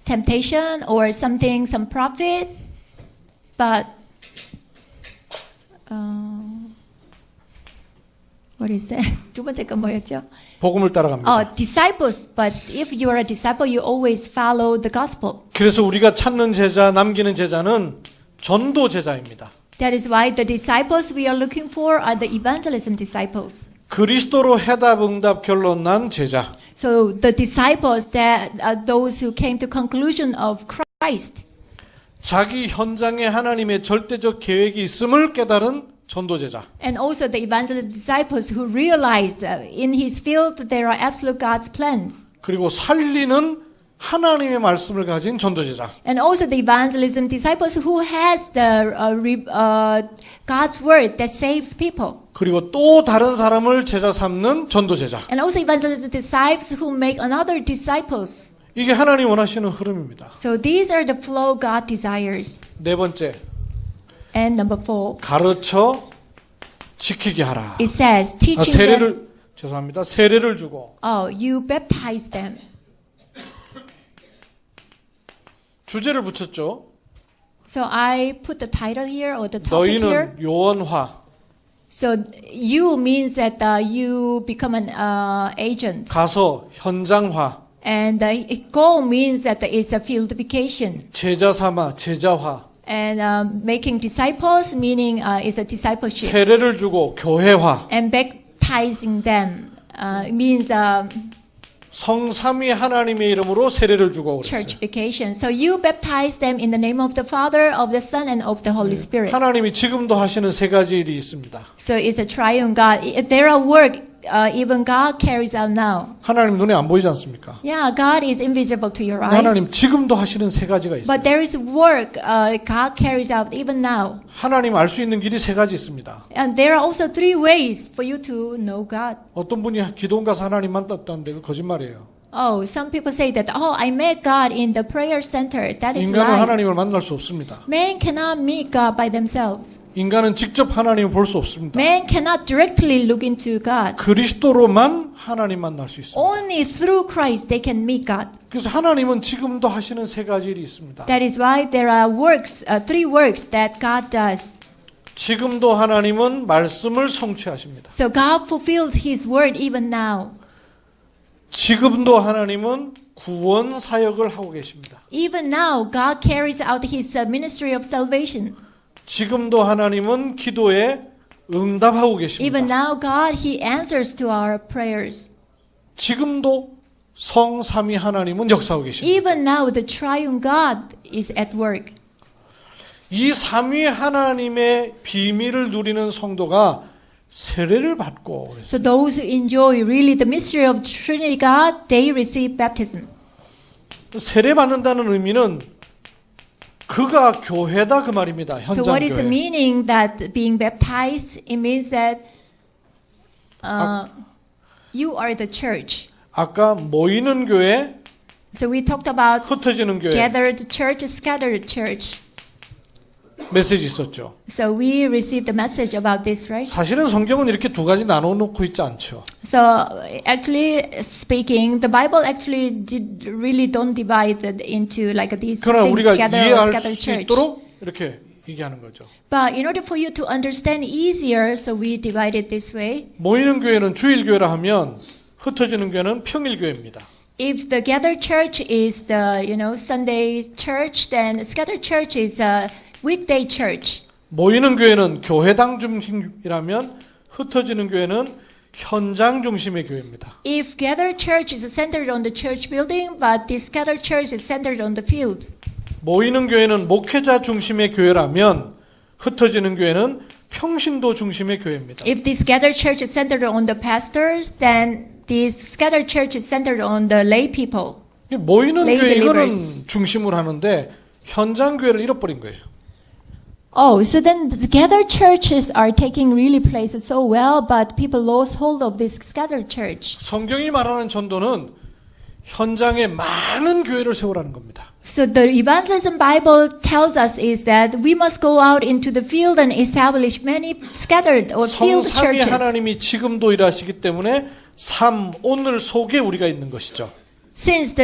Speaker 2: temptation or something, some profit, but what is that? 두 번째 건 뭐였죠?
Speaker 1: 복음을 따라갑니다.
Speaker 2: Disciples. But if you are a disciple, you always follow the gospel.
Speaker 1: 그래서 우리가 찾는 제자, 남기는 제자는 전도 제자입니다.
Speaker 2: That is why the disciples we are looking for are the evangelism disciples.
Speaker 1: 그리스도로 해답, 응답, 결론 난 제자.
Speaker 2: So the disciples that are those who came to conclusion of Christ.
Speaker 1: 자기 현장에 하나님의 절대적 계획이 있음을 깨달은 전도제자.
Speaker 2: And also the evangelist disciples who realize in his field there are absolute God's plans.
Speaker 1: 그리고 살리는 하나님의 말씀을 가진 전도제자.
Speaker 2: And also the evangelism disciples who has the God's word that saves people.
Speaker 1: 그리고 또 다른 사람을 제자 삼는 전도제자.
Speaker 2: And also evangelism disciples who make another disciples.
Speaker 1: 이게 하나님 원하시는 흐름입니다.
Speaker 2: So these are the flow God desires.
Speaker 1: 네 번째,
Speaker 2: And number 4,
Speaker 1: 가르쳐 지키게 하라.
Speaker 2: it says teaching them.
Speaker 1: 세례를 주고
Speaker 2: You baptize them.
Speaker 1: 주제를 붙였죠.
Speaker 2: So I put the title here or the topic here.
Speaker 1: 너희는 요원화.
Speaker 2: So you means that you become an agent.
Speaker 1: 가서 현장화.
Speaker 2: And go means that it's a fieldification.
Speaker 1: 제자 삼아 제자화.
Speaker 2: And making disciples meaning is a discipleship.
Speaker 1: 세례를 주고 교회화.
Speaker 2: And baptizing them means
Speaker 1: 성삼위 하나님의 이름으로 세례를 주고 그랬어요.
Speaker 2: churchification. So you baptize them in the name of the Father, of the Son, and of the Holy Spirit.
Speaker 1: 하나님이 지금도 하시는 세 가지 일이 있습니다.
Speaker 2: So it's a triune God. There are work even God carries out now.
Speaker 1: 하나님 눈에 안 보이지 않습니까?
Speaker 2: Yeah, God is invisible to your eyes.
Speaker 1: 하나님 지금도 하시는 세 가지가 있어요.
Speaker 2: But there is work God carries out even now.
Speaker 1: 하나님 알 수 있는 길이 세 가지 있습니다.
Speaker 2: And there are also 3 ways for you to know God.
Speaker 1: 어떤 분이 기도원 가서 하나님 만났다는데 그 거짓말이에요.
Speaker 2: Oh, some people say that, I met God in the prayer center. That is
Speaker 1: 인간은
Speaker 2: lie.
Speaker 1: 하나님을 만날 수 없습니다.
Speaker 2: Man cannot meet God by themselves.
Speaker 1: 인간은 직접 하나님을 볼 수 없습니다.
Speaker 2: Man cannot directly look into God.
Speaker 1: 그리스도로만 하나님 만날 수 있습니다.
Speaker 2: Only through Christ they can meet God.
Speaker 1: 그래서 하나님은 지금도 하시는 세 가지 일이 있습니다.
Speaker 2: That is why there are works, 3 works that God does.
Speaker 1: 지금도 하나님은 말씀을 성취하십니다.
Speaker 2: So God fulfills His word even now.
Speaker 1: 지금도 하나님은 구원 사역을 하고 계십니다.
Speaker 2: Even now, God carries out His ministry of salvation.
Speaker 1: 지금도 하나님은 기도에 응답하고
Speaker 2: Even
Speaker 1: 계십니다.
Speaker 2: now, God, He answers to our prayers.
Speaker 1: 지금도 성삼위 하나님은 역사하고 계십니다.
Speaker 2: Even now, the triune God is at work.
Speaker 1: 이 삼위 하나님의 비밀을 누리는 성도가 세례를 받고 그랬어요.
Speaker 2: So those who enjoy really the mystery of Trinity God, they receive baptism.
Speaker 1: 세례 받는다는 의미는 그가 교회다 그 말입니다.
Speaker 2: So
Speaker 1: 현장
Speaker 2: what is the
Speaker 1: 교회.
Speaker 2: meaning that being baptized? It means that You are the church.
Speaker 1: 아까 모이는 교회,
Speaker 2: So we talked about
Speaker 1: 흩어지는 교회
Speaker 2: gathered church, scattered church.
Speaker 1: 메시지 있었죠.
Speaker 2: So we received the message about this, right?
Speaker 1: 사실은 성경은 이렇게 두 가지 나눠 놓고 있지 않죠.
Speaker 2: So actually speaking, the Bible actually really don't divide it into like these
Speaker 1: 그러나
Speaker 2: things,
Speaker 1: 우리가
Speaker 2: gather or
Speaker 1: 이해할
Speaker 2: scattered
Speaker 1: 수
Speaker 2: church.
Speaker 1: 있도록 이렇게 얘기하는 거죠.
Speaker 2: But in order for you to understand easier, so we divide it this way.
Speaker 1: 모이는 교회는 주일 교회라 하면 흩어지는 교회는 평일 교회입니다.
Speaker 2: If the gathered church is the, Sunday church, then scattered church is a weekday church.
Speaker 1: 모이는 교회는 교회당 중심이라면 흩어지는 교회는 현장 중심의 교회입니다.
Speaker 2: If gathered church is centered on the church building, but the scattered church is centered on the field.
Speaker 1: 모이는 교회는 목회자 중심의 교회라면 흩어지는 교회는 평신도 중심의 교회입니다.
Speaker 2: If this gathered church is centered on the pastors, then this scattered church is centered on the lay people.
Speaker 1: 모이는
Speaker 2: lay
Speaker 1: 교회
Speaker 2: believers.
Speaker 1: 이거는 중심으로 하는데 현장 교회를 잃어버린 거예요.
Speaker 2: Oh, so then the gathered churches are taking really place so well, but people lost hold of this scattered church.
Speaker 1: 성경이 말하는 전도는 현장에 많은 교회를 세우라는 겁니다.
Speaker 2: So the evangelism Bible tells us is that we must go out into the field and establish many scattered or field
Speaker 1: 성삼위
Speaker 2: churches.
Speaker 1: 하나님이 지금도 일하시기 때문에 오늘 속에 우리가 있는 것이죠.
Speaker 2: Since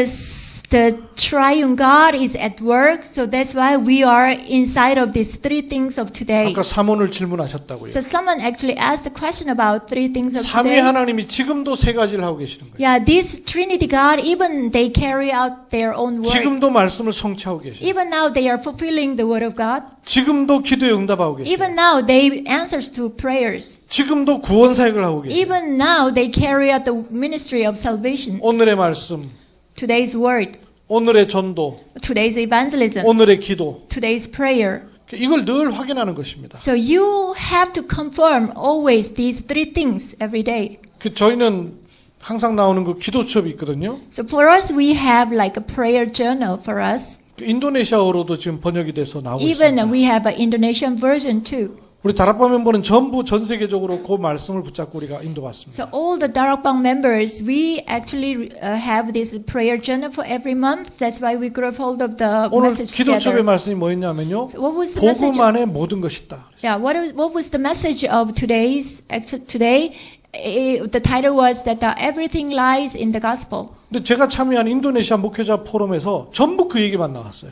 Speaker 2: the triune God is at work, so that's why we are inside of these three things of today.
Speaker 1: 아까 삼원을 질문하셨다고요.
Speaker 2: So someone actually asked a question about three things of
Speaker 1: 삼위
Speaker 2: today.
Speaker 1: 하나님이 지금도 세 가지를 하고 계시는 거예요.
Speaker 2: Yeah, this Trinity God, even they carry out their own work.
Speaker 1: 지금도 말씀을 성취하고 계세요.
Speaker 2: Even now they are fulfilling the word of God.
Speaker 1: 지금도 기도에 응답하고 계세요.
Speaker 2: Even now they answers to prayers.
Speaker 1: 지금도 구원 사역을 하고 계세요.
Speaker 2: Even now they carry out the ministry of salvation.
Speaker 1: 오늘의 말씀,
Speaker 2: Today's word,
Speaker 1: 오늘의 전도,
Speaker 2: today's evangelism,
Speaker 1: 오늘의 기도,
Speaker 2: today's prayer.
Speaker 1: 이걸 늘 확인하는 것입니다.
Speaker 2: So you have to confirm always these three things every day.
Speaker 1: 저희는 항상 나오는 그 기도 수업이 있거든요.
Speaker 2: So for us, we have like a prayer journal for us.
Speaker 1: 인도네시아어로도 지금 번역이 돼서 나오고
Speaker 2: Even
Speaker 1: 있습니다.
Speaker 2: we have an Indonesian version too.
Speaker 1: 우리 다락방 멤버는 전부 전 세계적으로 그 말씀을 붙잡고 우리가 인도받습니다.
Speaker 2: So all the Darakbang members, we actually have this prayer journal for every month. That's why we grab hold of the
Speaker 1: 오늘
Speaker 2: message
Speaker 1: 기도 수업의
Speaker 2: together.
Speaker 1: 말씀이 뭐였냐면요.
Speaker 2: So what was the message?
Speaker 1: 복음 안에 모든 것이 있다.
Speaker 2: Yeah, what was the message of today? The title was that everything lies in the gospel.
Speaker 1: 근데 제가 참여한 인도네시아 목회자 포럼에서 전부 그 얘기만 나왔어요.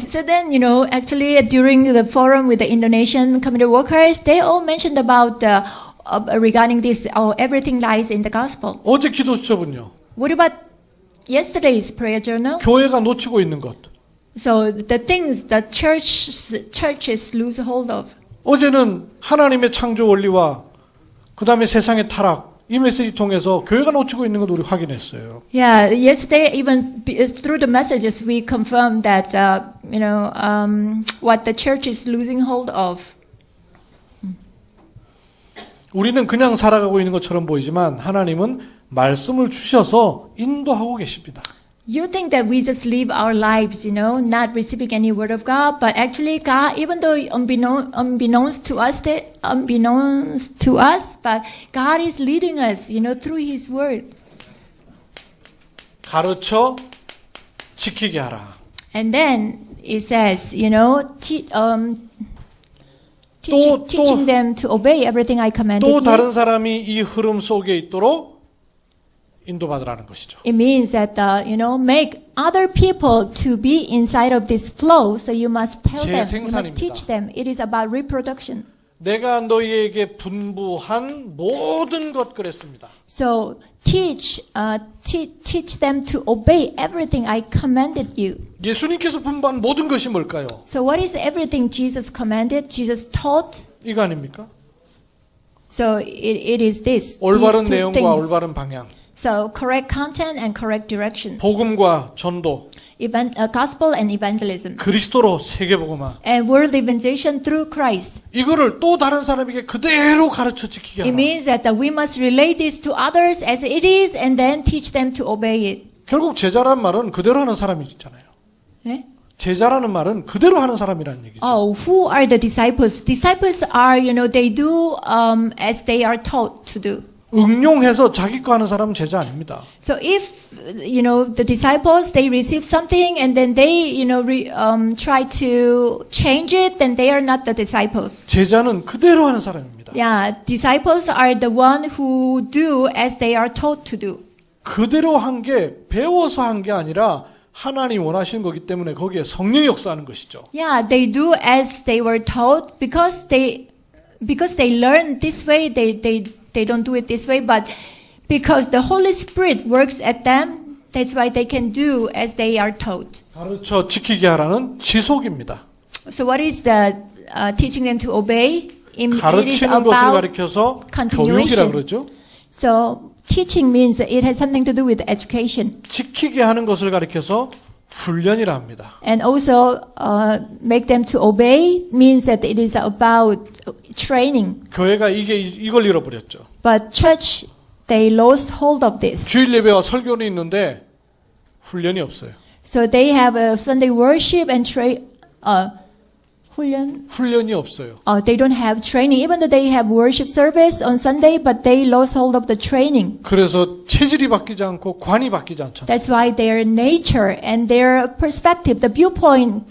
Speaker 2: So then, actually during the forum with the Indonesian community workers, they all mentioned about regarding this, everything lies in the gospel.
Speaker 1: 어제 기도 수업은요.
Speaker 2: What about yesterday's prayer journal?
Speaker 1: 교회가 놓치고 있는 것.
Speaker 2: So the things the churches lose hold of.
Speaker 1: 어제는 하나님의 창조 원리와 그 다음에 세상의 타락, 이 메시지 통해서 교회가 놓치고 있는 걸 우리 확인했어요.
Speaker 2: Yeah, yesterday even through the messages we confirmed that what the church is losing hold of.
Speaker 1: 우리는 그냥 살아가고 있는 것처럼 보이지만 하나님은 말씀을 주셔서 인도하고 계십니다.
Speaker 2: You think that we just live our lives, not receiving any word of God, but actually God, even though unbeknownst to us, but God is leading us, through His word.
Speaker 1: 가르쳐 지키게 하라.
Speaker 2: And then it says,
Speaker 1: 또-
Speaker 2: teaching them to obey everything I commanded
Speaker 1: 또
Speaker 2: you.
Speaker 1: 다른 사람이 이 흐름 속에 있도록 인도받으라는 것이죠.
Speaker 2: It means that, make other people to be inside of this flow. So you must tell them, you must
Speaker 1: 재생산입니다.
Speaker 2: teach them. It is about reproduction.
Speaker 1: 내가 너희에게 분부한 모든 것 그랬습니다.
Speaker 2: So teach them to obey everything I commanded you.
Speaker 1: 예수님께서 분부한 모든 것이 뭘까요?
Speaker 2: So what is everything Jesus commanded? Jesus taught.
Speaker 1: 이거 아닙니까?
Speaker 2: So it is this.
Speaker 1: 올바른
Speaker 2: these two
Speaker 1: 내용과
Speaker 2: things.
Speaker 1: 올바른 방향.
Speaker 2: So correct content and correct direction.
Speaker 1: 복음과 전도.
Speaker 2: Gospel and evangelism.
Speaker 1: 그리스도로 세계복음화.
Speaker 2: And world evangelization through Christ.
Speaker 1: 이거를 또 다른 사람에게 그대로 가르쳐 지키게
Speaker 2: It
Speaker 1: 하라.
Speaker 2: means that we must relate this to others as it is and then teach them to obey it.
Speaker 1: 결국 제자란 말은 그대로 하는 사람이 있잖아요.
Speaker 2: 네?
Speaker 1: 제자라는 말은 그대로 하는 사람이라는 얘기죠.
Speaker 2: Oh, who are the disciples? Disciples are, they do as they are taught to do.
Speaker 1: 응용해서 자기 거 하는 사람은 제자 아닙니다.
Speaker 2: So if, the disciples, they receive something and then they, try to change it, then they are not the disciples.
Speaker 1: 제자는 그대로 하는 사람입니다.
Speaker 2: Yeah, disciples are the one who do as they are told to do.
Speaker 1: 그대로 한 게 배워서 한 게 아니라 하나님 원하시는 거기 때문에 거기에 성령이 역사하는 것이죠.
Speaker 2: Yeah, they do as they were told because they learn this way, they don't do it this way, but because the Holy Spirit works at them, that's why they can do as they are told.
Speaker 1: 가르쳐 지키게 하라는 지속입니다.
Speaker 2: So what is the teaching them to obey? It is
Speaker 1: 가르치는 것을
Speaker 2: about
Speaker 1: 가리켜서
Speaker 2: continuation.
Speaker 1: 교육이라 그러죠.
Speaker 2: So teaching means it has something to do with education.
Speaker 1: 지키게 하는 것을 가리켜서 훈련이라 합니다.
Speaker 2: And also make them to obey means that it is about training.
Speaker 1: 교회가 이걸 잃어버렸죠.
Speaker 2: But church, they lost hold of this.
Speaker 1: 주일 예배와 설교는 있는데 훈련이 없어요.
Speaker 2: So they have a Sunday worship and 훈련.
Speaker 1: 훈련이 없어요.
Speaker 2: They don't have training. Even though they have worship service on Sunday, but they lost hold of the training.
Speaker 1: 그래서 체질이 바뀌지 않고 관이 바뀌지 않잖아요.
Speaker 2: That's why their nature and their perspective, the viewpoint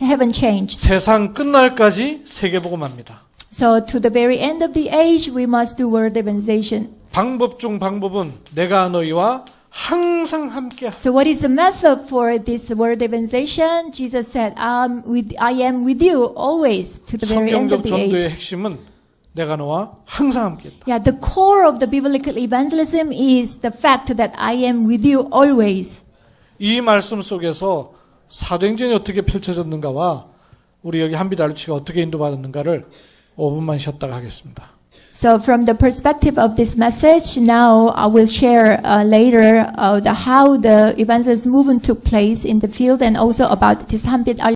Speaker 2: haven't changed.
Speaker 1: 세상 끝날까지 세계복음합니다.
Speaker 2: So to the very end of the age, we must do word evangelization.
Speaker 1: 방법 중 방법은 내가 너희와 항상 함께
Speaker 2: So what is the method for this word evangelization? Jesus said, I am with you always to the very end of
Speaker 1: 성경적
Speaker 2: the
Speaker 1: 전도의
Speaker 2: age.
Speaker 1: 핵심은 내가 너와 항상 함께 있다.
Speaker 2: Yeah, the core of the biblical evangelism is the fact that I am with you always.
Speaker 1: 이 말씀 속에서 사도행전이 어떻게 펼쳐졌는가와 우리 여기 한비달치가 어떻게 인도받았는가를 5분만 쉬었다가 하겠습니다.
Speaker 2: So from the perspective of this message, now I will share later how the evangelism movement took place in the field and also about this Hanbit